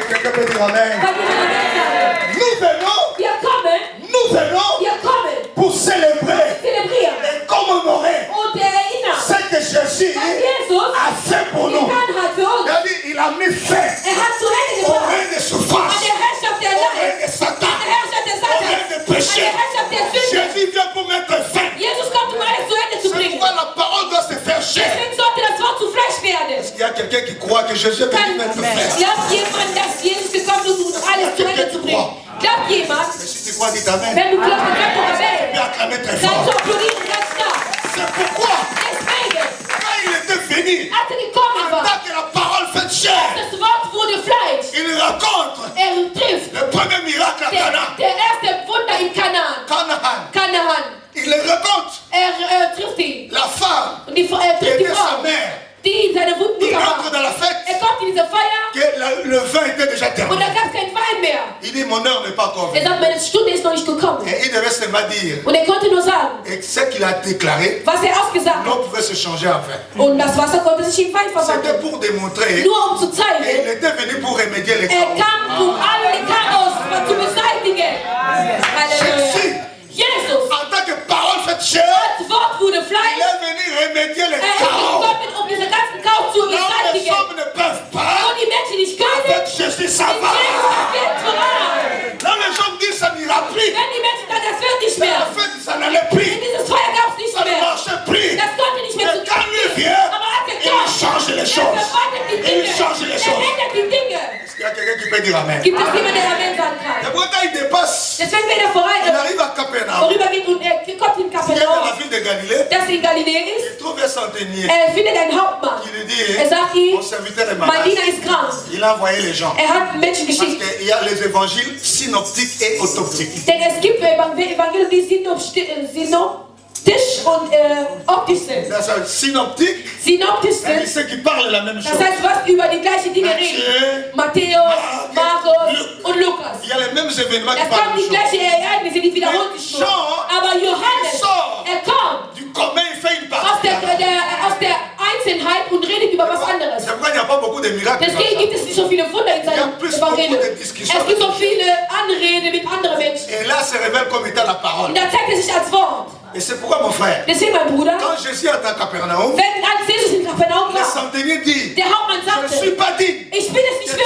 Quelqu'un peut dire Amen. Kann jemand Amen sagen? Nous venons, Wir kommen, nous venons wir kommen, pour célébrer zelebrieren et commémorer und erinnern, ce que Jésus was Jesus a fait pour nous. getan hat für uns. C'est-à-dire, il a mis fin Er hat zu Ende au gebracht règne de an souffrance, der Herrschaft der au Leid, règne de Satan, an der Herrschaft des au Satans, règne de an péché. der Herrschaft der Sünde. Jésus vient pour mettre fin. Jesus kommt, um alles zu Ende zu C'est bringen. pourquoi la parole doit se faire chair. Deswegen sollte das Wort zu Fleisch werden. Il y a quelqu'un qui croit que Jésus est venu mettre fin. Glaubt jemand, dass Jesus gekommen ist, um alles zu Ende zu bringen? Glaubt jemand? Mais si tu crois, dis Amen. Wenn du glaubst, dann sag doch Amen. Tu peux acclamer très Kannst du fort. applaudieren ganz stark. C'est pourquoi, Deswegen, quand il était venu, als er gekommen en war, tant que la parole faite chair, das Wort wurde Fleisch. il raconte Trifft le premier miracle à Cana. der erste Wunder in Kanaan. Kanaan. Il le raconte. Trifft ihn. La femme Und die, qui trifft die était sa Frau, mère, die seine Wunden il war. rentre dans la fête, Kommt in diese Feier que le vin était déjà und terminé. da gab es kein Wein mehr. Il dit, mon heure n'est pas encore venue. Sagt, meine Stunde ist noch nicht gekommen. Et il devait seulement dire, Und konnte nur sagen, et ce qu'il a déclaré, was ausgesagt hat. l'eau pouvait se changer en vin. Und das Wasser konnte sich in Wein C'était verwandeln. pour démontrer, Nur zu et il zeigen, était venu pour remédier les kam, alle Chaos zu beseitigen. Halleluja. Jésus, Jesus, en tant que parole faite chair, das Wort wurde il Fleisch. est venu remédier les Ist chaos. gekommen, diese ganzen Chaos zu Là où les beseitigen. hommes ne peuvent pas, Wo die Menschen nicht können, avec Jésus, ça Jesus, va. das wird voran. Là, les gens disent, ça n'ira plus. Wenn die Menschen sagen, das wird nicht Mais mehr. en fait, ça n'allait plus. In dieses Feuer gab es nicht Ça ne mehr. marchait plus. Das konnte nicht mehr Mais quand lui vient, Aber als er il kommt, change les choses. verwandelt die Il Dinge. change les choses. Ändert die Dinge. Est-ce qu'il y a quelqu'un qui peut dire Amen? Gibt es jemanden, der Amen sagen kann? Et pourtant, il dépasse. Deswegen, wenn er Il arrive à Capernaum, vorübergeht und er kommt in qui est dans la Kapernaum, ville de Galilée. das in Galiläa ist, Il trouve un centenier er findet einen Hauptmann. qui lui dit, Er sagt ihm, mon serviteur est mein malade. Diener ist krank. Il a envoyé les gens. Er hat Menschen Parce geschickt. qu'il y a les évangiles synoptiques et autoptiques. Denn es gibt Evangelien, die synoptisch und optisch sind. Das heißt, synoptique, Synoptisch c'est sind, ceux qui parlent la même das chose. heißt, was über die gleichen Dinge reden. Matthäus, Markus und Lukas. Il y a les mêmes événements qui Das parlent kommen de die choses. gleichen Ereignisse, die wiederholt sich nur. Aber Johannes, er kommt Du commun, il fait une aus partie. der Einzelheit und redet über was anderes. C'est pourquoi il n'y a pas beaucoup de miracles. Deswegen gibt es nicht so viele Wunder in Il y a seinem plus Evangelium. beaucoup de discussions. Es gibt so viele Anrede mit anderen Menschen. Et là, se révèle comme étant la parole. Und da zeigt er sich als Wort. Et c'est pourquoi, mon frère, Deswegen, mein Bruder, quand Jésus est à Capernaum, als Jesus in Kapernaum le war, centenier dit, der Hauptmann je ne suis sagte, pas digne. ich bin es nicht würdig,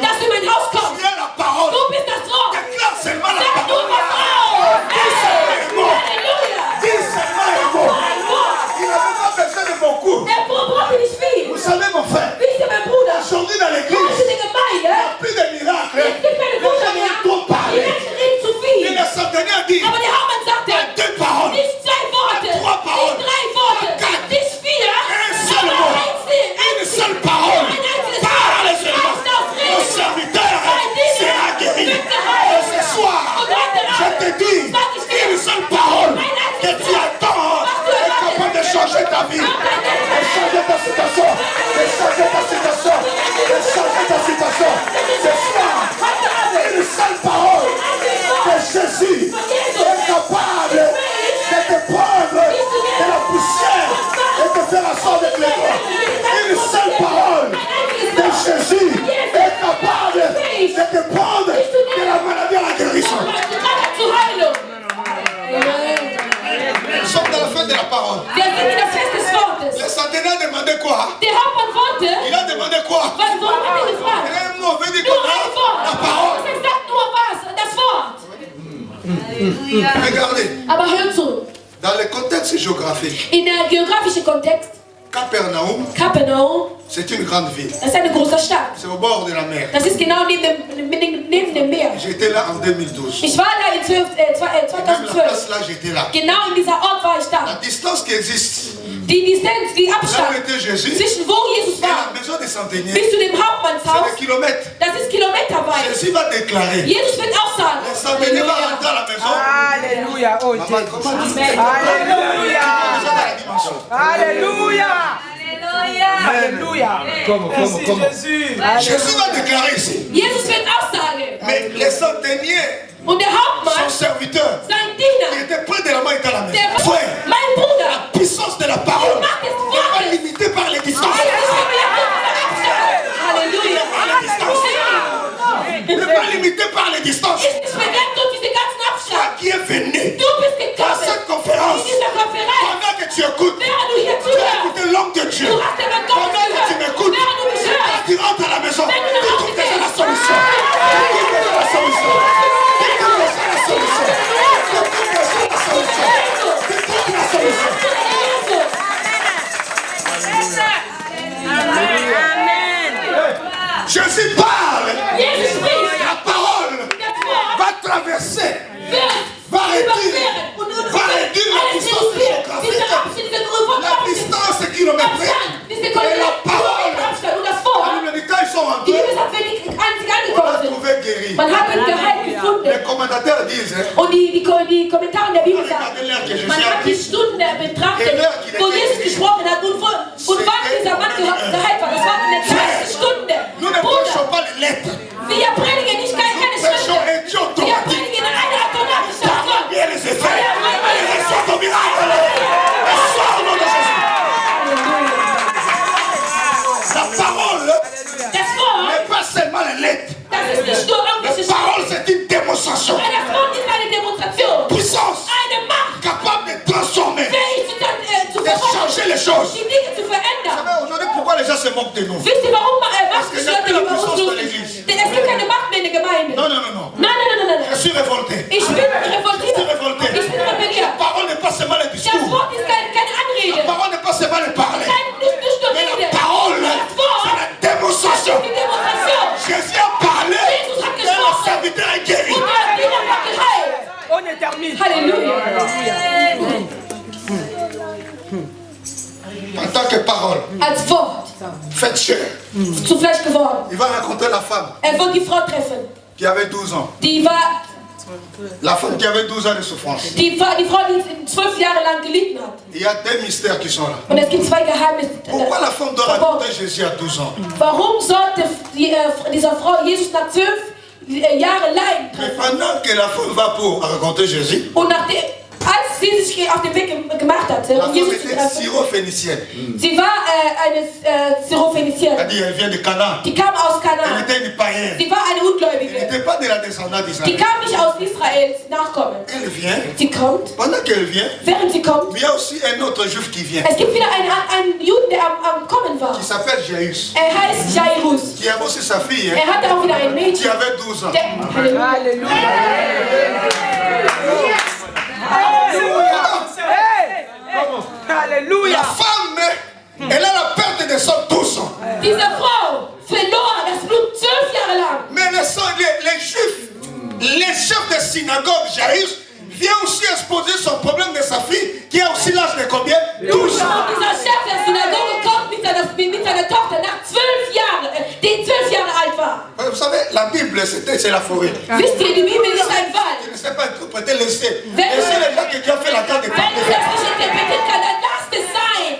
dass du in mein Haus kommst. Tu es la parole. Du bist das Wort. Déclare seulement la Sag nur parole. was aus. Halleluja. Dis seulement un mot. Ein Wort. Il n'avait pas besoin de beaucoup. Er brauchte nicht viel. Vous savez, mon frère, Wisst ihr, mein Bruder, aujourd'hui dans l'église, heute in der Gemeinde, plus de miracles. es gibt keine Les Wunder gens mehr. ont trop Die parlé. Menschen reden zu Et viel. le centenier dit, Aber der Hauptmann sagte, deux paroles. nicht 2 Worte, Trois paroles. nicht 3 Worte, Quatre. nicht 4, Un seul aber mot. ein Une seule parole. Ein einziges Parle Wort. seulement. Lass das Mon reden. serviteur Mein Diener sera guéri. wird geheilt. Et ce soir, Und heute je Abend te dis, sag ich dir, une seule parole ein que einziges tu attends est capable de changer ta vie, de changer ta situation, de changer ta situation, de changer ta situation. Ce soir, une seule parole que parole. Wir sind in das Fest des Wortes. Le centenaire demandait quoi? Der Hauptmann wollte, Il a demandé quoi? was so hat er gefragt? Un mot veut dire Nur quoi? ein Wort. La parole. Das sagt nur was, das Wort. Regardez, Aber hör zu, dans le contexte géographique, in der geografischen Kontext, Capernaum, Kapernaum, c'est une grande ville. das ist eine große Stadt. C'est au bord de la mer. Das ist genau neben dem Meer. J'étais là en 2012. Ich war da in Même la 2012. place là, j'étais là. Genau in dieser Ort war ich La da. distance qui existe, Die Distanz, die là où Abstand était Jésus, zwischen wo Jesus et la war maison des centeniers, bis zu dem c'est Hauptmannshaus, des kilomètres. das ist kilometerweit. Jésus va déclarer. Jesus wird auch sagen, Le centenier va rentrer à la maison. Alléluia. Oh Maman, Jésus. comment tu fais? Alléluia. Déjà dans la dimension. Alléluia. Alléluia. Merci Jésus. Jésus va déclarer ici. Jesus wird auch sagen. Mais les centeniers, Und der Hauptmann, son serviteur, sein qui Diener, était près de la main, était à la maison. der Frère, mein Bruder, la puissance de la parole n'est pas limitée par les distances. Halleluja. N'est pas limitée par les distances. Ist nicht begrenzt durch diese ganzen Toi Abstand. qui es venu Du bist à gekommen cette conférence, in dieser Konferenz. pendant que tu écoutes, Während du hier tu as zuhörst, écouté l'homme de Dieu. du hast den Mann Pendant Gottes que tu gehört. m'écoutes, Während du mich hörst, quand tu rentres à la maison, wenn du tu nach Hause trouves déjà la gehst, solution. Tu trouves déjà la solution. Tu trouves déjà la solution. Tu trouves déjà la solution. Tu trouves la solution. Jésus parle. Jesus spricht. La parole Das Wort va traverser, wird va réduire überqueren und la alles distance reduziert. Diese géographique. Abstände, diese La distance kilométrique. Abstand, diese Et la parole. Abstand und das La Wort. Bible dit, quand ils sont Die rentrés, Bibel sagt, wenn die einzig on a angekommen sind, trouvé guéri. man hat ihn geheilt gefunden. Les commentateurs disent, hein, Und die Kommentare in der Bibel sagen, regardez l'heure que je man suis hat die acquis. Stunde betrachtet, wo Jesus gesprochen hat und wann dieser Mann geheilt war. Das war in der 20. Stunde. Nous ne Bruder, prêchons pas les lettres. wir predigen nicht keine Prêchons Schriften. un Dieu Wir automatique. predigen eine automatische Gott. Bien les effets. Et reçois ton miracle. Reçois au nom de Jésus. La parole Das Wort, n'est pas seulement les lettres. das ist nicht nur La irgendwelche parole, c'est une démonstration. Schriften. Das Wort ist eine Demonstration. Puissance. Eine Macht, Capable de transformer, fähig zu de changer les choses. die Dinge zu verändern. Mais aujourd'hui, pourquoi les gens se moquent de nous? Wisst ihr, warum Parce que Macht j'ai plus la über uns puissance de los l'église. ist? Denn es gibt keine Macht mehr in der Gemeinde. Non, non, non, non. Nein, nein, nein, nein, Je nein. suis révolté. Ich bin revoltiert. Je suis révolté. Ich bin rebelliert. La parole n'est pas seulement les Das discours. Wort ist keine La Anrede. parole n'est pas seulement les parler. Nicht nur Mais Rede. la parole, Das c'est Wort la démonstration. ist die Demonstration. Jésus a parlé Jesus hat et le gesprochen. serviteur est guéri. Und der Diener war geheilt. On est terminé. Halleluja. En tant que parole, Als Wort faites chair. zu Fleisch geworden. Il va rencontrer la femme Wird die Frau treffen. qui avait 12 ans. Die war La femme qui avait 12 ans de souffrance. die Frau, die 12 Jahre lang gelitten hat. Il y a deux mystères qui sont là. Und es gibt zwei Geheimnisse. Pourquoi la femme doit rencontrer Jésus à 12 ans? Warum sollte dieser Frau Jesus nach 12 Jahren leiden Mais treffen? pendant que la femme va pour rencontrer Jésus, Und als sie sich auf den Weg gemacht hatte, la um femme Jesus zu était treffen, syrophénicienne. sie war eine Syrophenizierin. C'est-à-dire, elle vient de Canaan. Die kam aus Elle Kanaan. était une païenne. Sie war eine Elle Ungläubige. n'était pas de la descendance Die d'Israël. kam nicht aus Israels Nachkommen. Elle vient. Sie kommt. Pendant qu'elle vient, Während sie kommt, il y a aussi un autre juif qui vient, es gibt wieder einen Juden, der am Kommen war. qui s'appelle Jairus, Er heißt Jairus. qui avait aussi sa fille, hein, Er hatte auch wieder ein qui Mädchen. avait 12 ans. Halleluja. Alléluia. La Alléluia. femme, elle a la perte de son 12 ans. Diese Frau verlor das Blut 12 Jahre lang. Mais les juifs, les chefs de synagogue, Jairus, vient aussi exposer son problème de sa fille, qui a aussi l'âge de combien? 12 ans. Und dieser Chef der Synagoge kommt mit seiner Tochter nach 12 Jahren, die 12 Jahre alt war. Vous savez, la Bible, c'est la forêt. Wisst ihr, die Bibel ist ein Wald. Je ne sais pas interpréter, laissez. Laissez les gens que Dieu a fait la grande Wenn étape. du das nicht interpretieren kannst, dann lass es sein.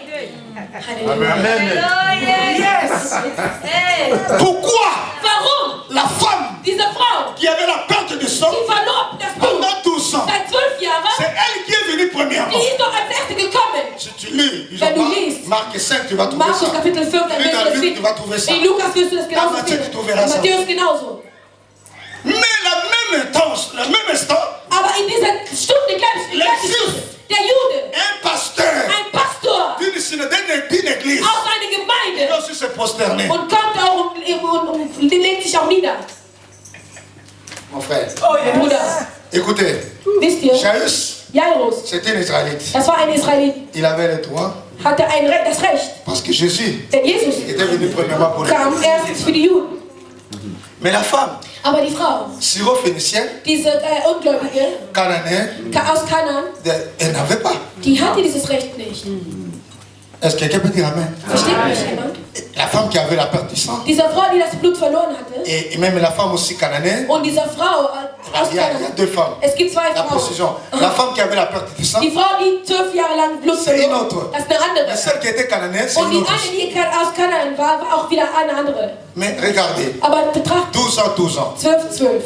Pourquoi Warum? la femme Diese Frau, qui avait la perte de sang die verlor das Blut pendant 12 ans, seit 12 c'est Jahren, elle qui est venue premièrement. die ist doch als Erste gekommen. Si tu lis, Wenn du liest, Marc 5, tu vas trouver Markus ça. Kapitel 5, dann Lis wirst dans du das Luc, tu vas finden. trouver ça. In Lukas wirst du das genauso Matthäus, finden. tu trouveras ça. Matthäus genauso. Mais la même temps, le même instant, Aber in dieser Stunde, gleich Les Juifs. der Jude, un pasteur ein prosterner. und kommt auch und legt sich auch nieder. Mon frère, Bruder, écoutez, wisst ihr, Jairus, Jairus, c'était un Israélite. das war ein Israelit, Il avait le droit hatte das Recht, parce que Jésus denn Jesus était venu premièrement pour lui. kam erst für die Juden. Mais la femme, Aber die Frau, syrophénicienne, diese Ungläubige cananéenne, aus Kanaan, elle n'avait pas. die hatte dieses Recht nicht. Est-ce que quelqu'un peut dire Amen? Versteht mich jemand? La femme qui avait la perte du sang, Diese Frau, die das Blut verloren hatte, et même la femme aussi cananéenne, und diese Frau aus il y a Kanaan. deux femmes. Es gibt zwei La Frauen. précision. La femme qui avait la perte du sang, Die Frau, die 12 Jahre lang Blut c'est une verloren autre. hat, das ist eine Mais andere. celle qui était cananéenne, c'est Und une die autre. eine, die aus Kanaan war, war auch wieder eine andere. Mais regardez, Aber betrachtet 12 ans, 12 ans. 12.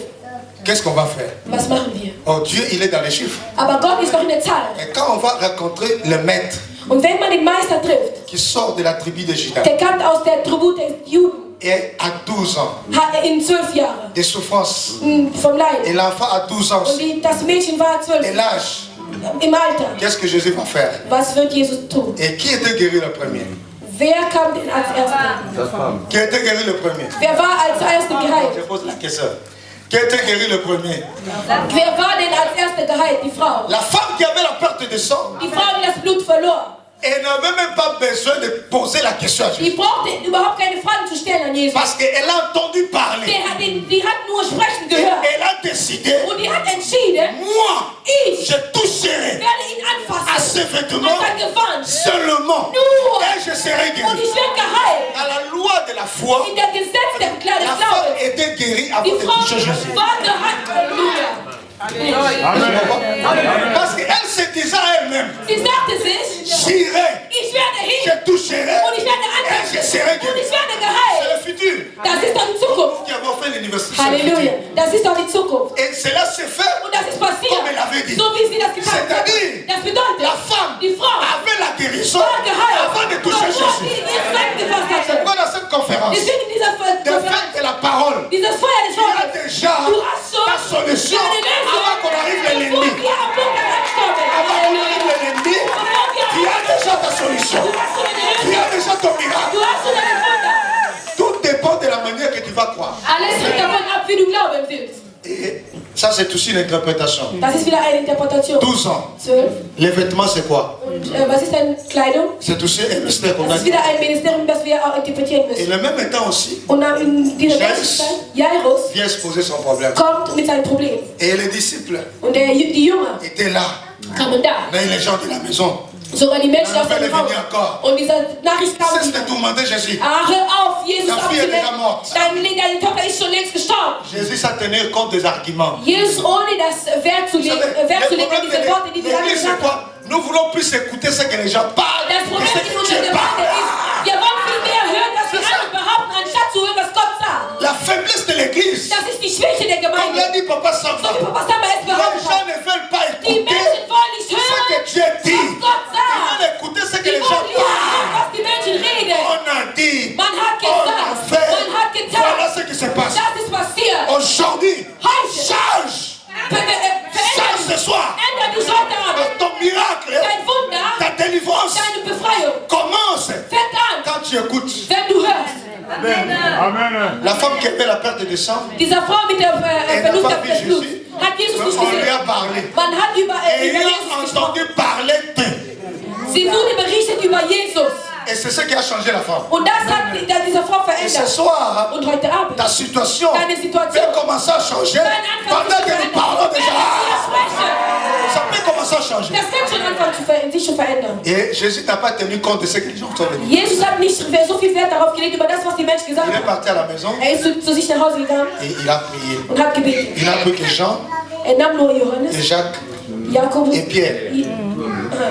Qu'est-ce qu'on va faire? Was machen wir? Oh, Dieu, il est dans les chiffres. Aber Gott ist doch in der Zahl. Et quand on va rencontrer le maître Und wenn man den Meister trifft, qui sort de la tribu de Juda, der kommt aus der Tribut der Juden, et à 12 ans, hat er in 12 Jahren des souffrances, vom Leid. et l'enfant à 12 ans, Und das Mädchen war 12 et l'âge, im Alter. qu'est-ce que Jésus va faire? Was wird Jesus tun? Et qui était guéri le premier? Wer kam denn als Erster? Qui était guéri le premier? Wer war als Erster Je geheilt? pose la question. Qui était guéri le premier? Wer war denn als Erster geheilt? Die Frau. La femme qui avait la perte de sang, Die Frau, die das Blut verlor. elle n'avait même pas besoin de poser la question à Die Jésus. brauchte überhaupt keine Fragen zu stellen an Jesus. Parce qu'elle a entendu parler. Die hat nur sprechen Et gehört. elle a décidé, Und die hat entschieden, moi, ich je toucherai werde ihn à anfassen. ses vêtements An sein Gewand. seulement. Nur. Et je serai Und guéri. ich werde geheilt. Dans la loi de la foi, In der Gesetz der la Glaubens. femme était guérie avant Die de Frau toucher Jésus. war geheilt. Halleluja. Parce qu'elle se disait à elle-même, Sie sagte sich, j'irai, ich werde hin. je toucherai Und ich werde et je serai anfassen. Und guéri. ich werde C'est geheilt. le futur. Das ist doch die Zukunft. Qui avons fait l'université. c'est le Halleluja. futur. Das ist doch die Zukunft. Et cela s'est fait Und das ist passiert. comme elle avait dit. So wie sie das getan hat. C'est-à-dire, Das bedeutet, la femme die Frau avait la guérison war geheilt. avant de toucher Bevor Jésus. sie ihr Seiten gefasst hatte. Pourquoi dans cette conférence, Deswegen in dieser de Konferenz, fait de la parole, dieses Feuer des il y a Wortes, déjà du hast schon la solution deine Lösung, avant qu'on arrive à bevor l'ennemi. wir am Punkt ankommen. Avant qu'on arrive à l'ennemi, tu as déjà ta solution. Du hast schon deine Tu Lösung. as déjà ton miracle. Du hast schon deine Wunder. Tout dépend de la manière que tu vas croire. Alles hängt davon ab, wie du glauben willst. Et ça, c'est aussi une interprétation. Das ist wieder eine Interpretation. 12 ans. 12. Les vêtements, c'est quoi? Und was ist denn Kleidung? C'est aussi un mystère qu'on a Das ist dit. wieder ein Ministerium, das wir auch interpretieren Et müssen. le même temps aussi, Und dann in dieser Jairus. ganzen Zeit, Jairus vient exposer son problème. kommt mit seinem Problem. Et les disciples Und die Jünger étaient là. kamen da. Mais les gens de la maison, Sogar die Menschen aus Fälle dem Haus. venir encore. Und diese Nachricht kam cesse de wieder. tourmenter Jésus. Hör auf, Jesus La fille est déjà aufzunehmen. morte. Deine Tochter ist schon längst gestorben. Jésus a tenu compte des arguments. Jesus, ohne das Wert zu Vous legen, savez, Wert zu le legen an problème diese Worte, die de die anderen l'Église, c'est gesagt haben. quoi? Nous voulons plus écouter ce que les gens parlent. Das Problem que ce in que unserer Dieu Gemeinde parle. ist, wir wollen viel mehr hören, was die anderen behaupten, anstatt zu hören, was Gott sagt. La faiblesse de l'Église, Das ist die Schwäche der comme l'a Gemeinde. dit Papa So Samba, wie Papa Samba es les behauptet gens hat. ne veulent pas Die écouter Menschen wollen nicht ce hören, que Dieu dit. was Gott Ils sagt. veulent écouter ce que Die les gens wollen lieber hören, parlent. was die Menschen reden. On a dit, Man hat on a gesagt, fait, man hat voilà getan. ce qui se passe. Das ist passiert. Aujourd'hui, Heute. change, change ce soir. Ändere dich heute Abend. Ton miracle, Dein Wunder, ta délivrance deine Befreiung. commence Fängt an, quand tu écoutes. wenn du hörst. La femme qui avait la perte de sang, Dieser Frau mit der elle n'a Verlust pas des vu Bluts Jésus, hat Jesus mais nicht on lui gesehen. a parlé. Man hat über Et il Jesus a gesprochen. entendu parler d'eux. Sie wurde berichtet über Jesus. Et c'est ce qui a changé la femme. Und das hat diese Frau Et ce verändert. soir, Und heute Abend ta situation Deine Situation peut commencer à changer kann anfangen pendant sich zu que nous parlons verändern. déjà. Während wir sprechen. Ça peut commencer à changer. Das kann schon anfangen, sich zu verändern. Et Jésus n'a pas tenu compte de ce que les gens sont venus. Jesus hat nicht so viel Wert darauf gelegt, über das, was die Menschen gesagt Il est haben. parti à la maison Er ist zu sich nach Hause gegangen et il a prié. und hat gebetet. Il n'a pris que Jean Er nahm nur et Johannes, Jacques Jakobus et Pierre.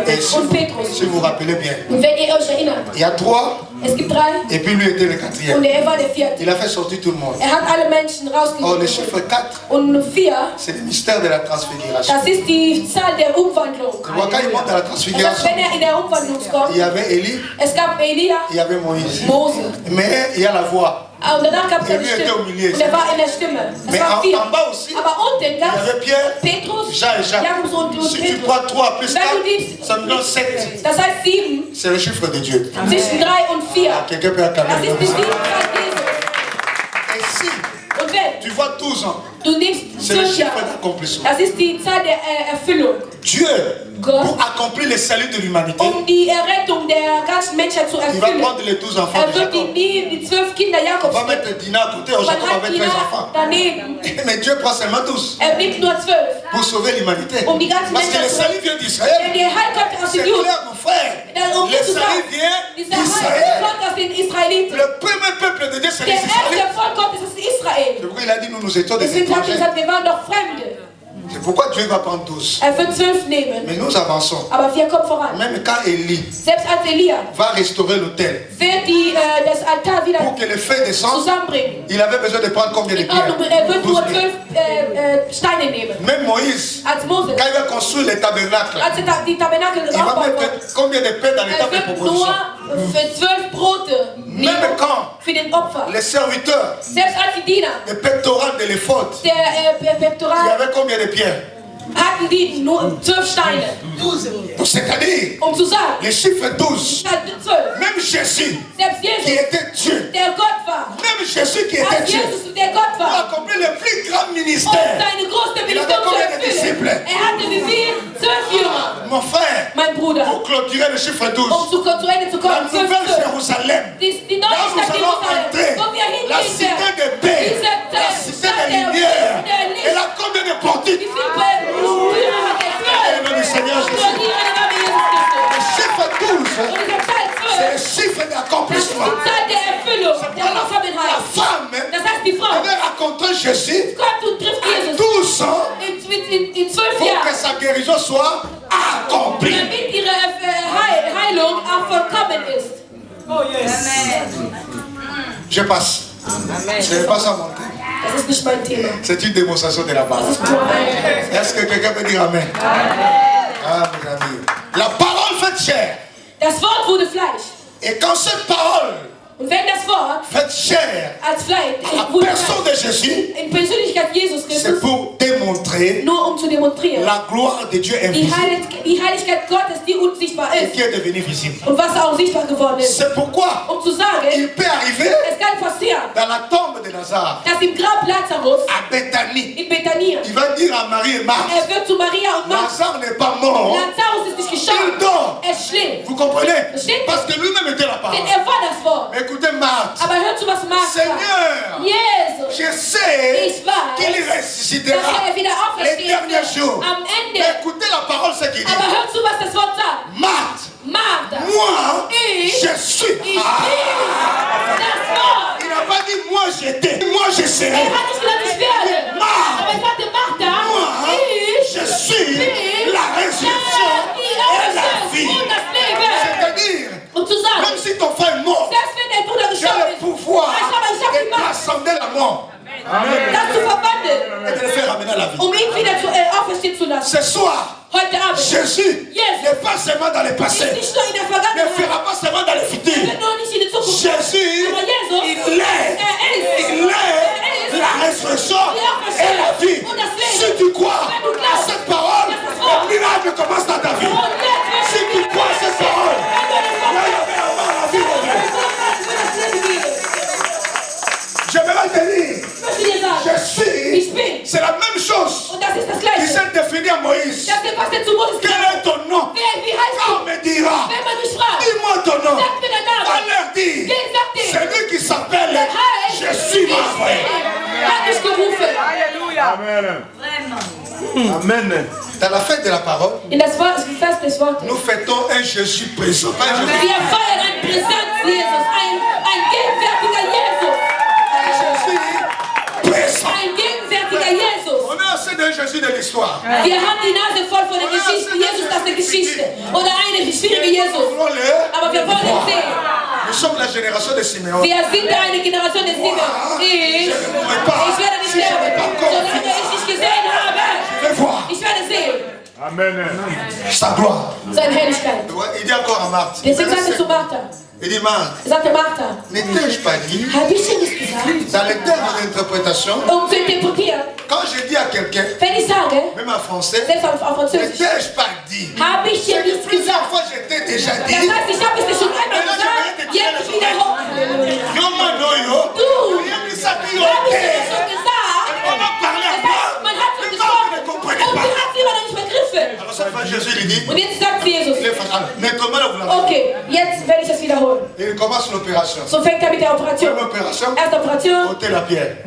Et si und vous, Petrus. si vous vous rappelez bien, Und wenn ihr euch erinnert, il y a trois es gibt drei et puis lui était le und quatrième. er war der vierte. Il a fait sortir tout le monde. Er hat alle Menschen Or, le rausgeholt. chiffre 4, Und 4, c'est le mystère de la transfiguration. das ist die Zahl der Umwandlung. Quand il monte à la Das heißt, transfiguration, wenn er in der Umwandlung il kommt, y avait Élie, es gab Elia, il y avait Moïse. Mose. Mais il y a la voix. Und danach gab es eine Et lui était au Stimme. milieu. Und er war in der Stimme. Es Mais waren vier. en bas aussi, Aber unten il y gab avait es Pierre, Petrus, Jean et Jacques. Jakobus und Si tu Petrus. prends 3 plus Wenn 4, du liebst, ça me donne 7. das heißt 7, C'est le chiffre de Dieu. zwischen 3 und 4. Quelqu'un peut acclamer Das le ist nom die de 7 Jésus. von Jesus. Et si Und wenn tu vois 12 ans, du nimmst c'est le 12 chiffre Jahre, d'accomplissement. das ist die Zahl der Erfüllung. Dieu, Gott, pour accomplir le salut de l'humanité, die Errettung der ganzen Menschheit zu il va erfüllen. prendre les 12 enfants de Wird Jacob. die 12 Kinder On Jakobs va nehmen. mettre Dina à côté, Man Jacob hat avait Dina 13 enfants. daneben. Mais Dieu prend seulement 12 Nimmt nur 12. pour sauver l'humanité. Um die ganzen Parce que le Menschen zu salut vient Denn d'Israël. der Heil kommt aus C'est den Juden. clair, mon frère. Um Le zu salut sagen, vient dieser Heil d'Israël. kommt aus den Israeliten. Le premier peuple de Dieu, c'est Der les erste Israélites. Volk Gottes ist Israel. C'est pourquoi il a dit nous étions des Deswegen hat er étrangers. gesagt, wir waren doch Fremde. C'est pourquoi Dieu va prendre 12. Wird 12 nehmen. Mais nous avançons. Aber wir kommen voran. Même quand Élie Selbst als Elia va restaurer l'autel wird das Altar wieder pour que le feu descende, zusammenbringen. il avait besoin de prendre combien de In Ordnung, pierres? wird 12 nur pierres. 12 Steine nehmen. Même Moïse, Als Moses, quand il va construire le tabernacle, als er die Tabernakel il va aufbauen wollte, mettre combien de pains dans l'étape de wird proposition? nur für 12 Brote nehmen Même quand für den Opfer. les serviteurs, Selbst als die Diener le pectoral de l'éphod, der il y Pektoral avait combien de pierres? hatten die nur 12 Steine. Donc, c'est-à-dire, Zu sagen, le chiffre 12, 12. même Jésus, Selbst qui Jesus, était Dieu, der Gott war, même Jésus qui était als Dieu, Jesus, der Gott pour war, accomplir le plus grand um ministère. seine große Il avait Mission zu combien de disciples? erfüllen. Hatte wie viel? 12 Jünger. Mon frère, Mein Bruder, pour clôturer le chiffre 12, zu Ende zu la kommen, 12. nouvelle Jérusalem, Die neue là nous Stadt allons Jerusalem, entrer, wo wir la hingehen cité werden. de paix, Diese la cité Stadt de der lumière, Licht. elle a combien de portiques? Wie viele Türen hat der Et le nom du Seigneur Jésus. Explodieren im Namen Jesus Christus. Le chiffre 12, Und dieser Zahl c'est 12, le chiffre das ist d'accomplissement. die Zahl der Erfüllung, der La Vollkommenheit. femme Das heißt, die Frau avait rencontré Jésus kommt und trifft à Jesus 12 ans in 12 pour que Jahren, sa guérison soit accomplie. damit ihre Heilung auch vollkommen ist. Oh yes. Je passe. Ce n'est pas ça mon thème. Das ist nicht mein Thema. C'est une démonstration de la parole. Est-ce que quelqu'un peut dire Amen? Ah, mes amis. La parole fait chair. Das Wort wurde Fleisch. Et quand cette parole Und wenn das Wort fait chair als Fleisch à la wurde personne Fleisch, de Jésus, in Persönlichkeit Jesus c'est Christus, pour démontrer nur zu demonstrieren, la gloire de Dieu die invisible Heiligkeit Gottes, die unsichtbar et ist qui est devenue visible. und was auch sichtbar geworden ist. C'est pourquoi Zu sagen, il peut arriver es kann passieren, dans la tombe de Lazare, dass im Grab Lazarus à Bethanie, in Bethania, il va dire à Marie et Marthe, wird zu Maria und Martha, Lazare n'est pas mort, Lazarus ist nicht il gestorben, dort. schläft. Vous comprenez? Versteht? Parce que lui-même était la parole. Denn war das Wort. Mais écoutez Marthe, Aber hör zu, was Martha sagt. Seigneur, Jesus, je sais ich weiß, qu'il dass ressuscitera wieder les auferstehen derniers wird jours. am Mais Ende. écoutez la parole, ce qu'il dit. Aber hör zu, was das Wort sagt. Marthe, Martha, moi, ich je suis. bin das Wort. Il n'a pas dit moi j'étais, moi je serai. Hat nicht gesagt, ich werde. Aber er sagte, Martha, Moi, ich je suis bin la résurrection die et la Auferstehung vie. und das Leben. C'est-à-dire, Und zu sagen, même si ton frère est mort, selbst wenn dein Bruder j'ai gestorben le ist, pouvoir ich hab de die Macht, transcender la mort das zu verwandeln, et de le faire ramener à la vie. ihn wieder auferstehen zu lassen. Ce soir, Heute Abend. Jésus Yes. n'est pas seulement dans le passé, Ist nicht nur in der ne Vergangenheit. fera pas seulement dans le futur. Wird nur nicht in die Zukunft. Jésus, Aber Jesus, il est ist la résurrection et la vie. Si tu crois à cette parole, le miracle commence dans ta vie. Si tu crois à cette parole, là, il y avait avoir la vie de Dieu. J'aimerais te dire, je suis, c'est la même chose Und das ist das qui Gleiche. s'est défini à Moïse. Das ist, was er zu Moses Quel gesagt hat. est ton nom? Wie heißt Quand du? on me dira, Wenn man mich fragt, dis-moi ton nom. sag mir deinen Va Namen. leur dire, Wer sagt dir? c'est lui qui s'appelle Heißt, Je suis ma frère. hat mich gerufen. Alléluia. Amen. Dans la fête de la parole, In das Fest des Wortes. nous fêtons un Jésus présent. Pas un Jésus. Wir feiern einen Präsenz Jesus, ein gegenwärtiger Jesus. Présent. Ein gegenwärtiger Jesus. On est assez d'un Jésus de l'histoire. Wir haben die Nase voll von der Geschichte. Jesus aus der Geschichte. Oder eine schwierige Jesus. Aber wir wollen ihn sehen. Nous sommes la génération de Simeon. Wir sind eine Generation des Simeon. Ich werde nicht sterben, solange ich nicht gesehen habe. Je vais voir Ich werde sehen Amen. sa gloire. seine Herrlichkeit. Il dit encore à Marthe, Deswegen sagt er zu Martha, Il dit, Marthe, Sagte Martha, n'étais-je pas dit, habe ich dir nicht gesagt, dans les termes d'interprétation, zu interpretieren? quand je dis à quelqu'un, Wenn ich sage, même en français, selbst auf Französisch, n'étais-je pas dit, habe ich dir nicht plusieurs gesagt. fois je t'ai déjà Das dit, heißt, ich habe es dir schon einmal gesagt, jetzt wiederholen. yo manoyo, Du, il s'appuie habe au ich dir terre. schon gesagt. On a parlé à Das moi. heißt, man hat schon Mais gesprochen vous ne comprenez und pas. sie hat es immer noch nicht begriffen. Alors cette fois Jésus lui dit, Und jetzt sagt Jesus, il est fatal. Nettement là vous l'avez. okay, jetzt werde ich es wiederholen. Et il commence l'opération. So fängt er mit der Operation. Première opération, Erste Operation, ôter la pierre.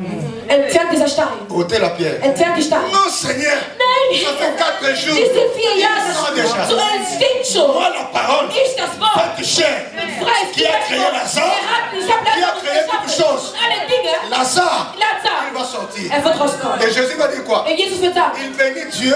entfernt dieser Stein. Ôter la pierre. Entfernt die Steine. Non Seigneur, Nein, ça fait 4 jours. die sind 4 Ils Jahre. sont déjà. So, es stinkt schon. Moi la parole, Ich das Wort. faite chair, Mit freies qui a créé Lazare, qui a créé toutes choses. alle Dinge. Lazare, il Lazar, va sortir. er wird rauskommen. Et Jésus va dire quoi? Und Jesus wird sagen, Il bénit Dieu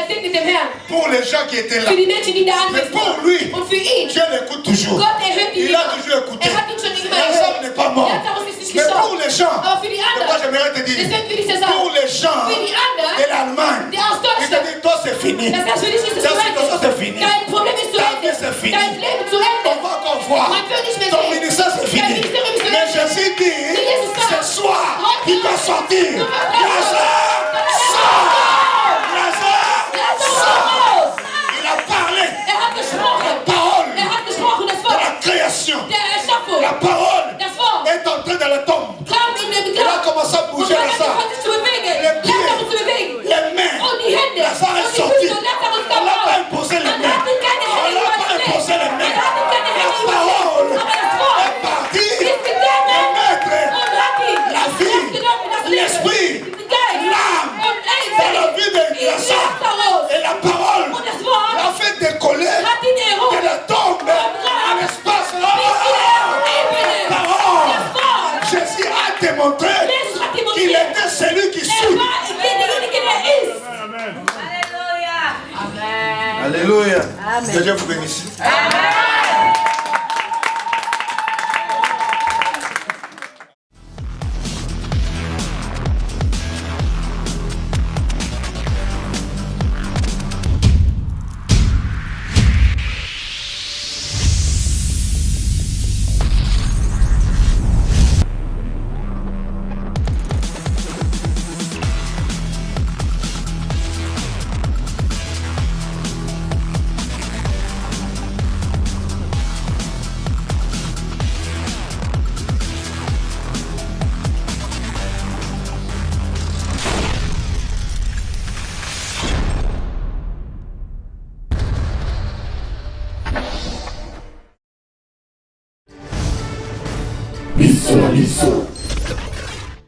segnet dem Herrn pour les gens qui étaient là. für die Menschen, die da Mais anwesend pour waren. lui, Und für ihn. Dieu l'écoute toujours. Gott erhört ihn Il a immer. toujours écouté. Er hat ihn schon immer Lazare erhört. n'est pas mort. Lazarus ist nicht Mais pour gestorben. les gens, Aber für die c'est pourquoi anderen, j'aimerais te dire, deswegen will ich dir pour sagen, les gens für die de anderen, l'Allemagne, die aus ils te Deutschland, disent, toi c'est fini. das heißt, für dich ist es Ta zu situation c'est Ende. fini. Dein Problem ist zu Ta Ende. vie c'est fini. Dein Leben zu Ende. On va encore voir. Man will nicht mehr Ton sehen. ministère c'est Dein fini. Ministerium ist zu Mais Ende. Jésus dit, Mais Jesus sagt, ce soir, heute il va sortir. du wirst raus. Lazare, sors. Lazare, sors. Il a parlé. Er hat gesprochen. Parole Er hat gesprochen, das de la Wort. création. Der Erschaffung. La parole Das Wort. est entrée dans la tombe. Kam in den Il a Grab. commencé à Und bouger dann hat er Lazare. angefangen, sich zu bewegen. Les pieds. Lazarus zu bewegen. Les mains. Und die Hände. Lazare Und est die sorti. Füße. Und Lazarus On kam n'a pas raus. imposé les Man mains. hat ihm keine On Hände n'a pas imposé les übergelegt. mains. Man hat ihm keine Hände La parole übergelegt. Aber das Wort est partie ist gegangen de mettre und hat ihn la vie, aufgenommen, das Leben, l'esprit, den Geist l'âme und dans la vie de Lazare. Lazarus. Et la parole Und das Wort l'a fait décoller hat ihn de erhoben. la tombe à l'espace. Bis in der Ebene. Parole. Das Wort. Jésus a démontré Jesus hat qu'il demonstriert. était celui qui Er suit. war derjenige, der ist. Alléluia. Que Dieu vous bénisse.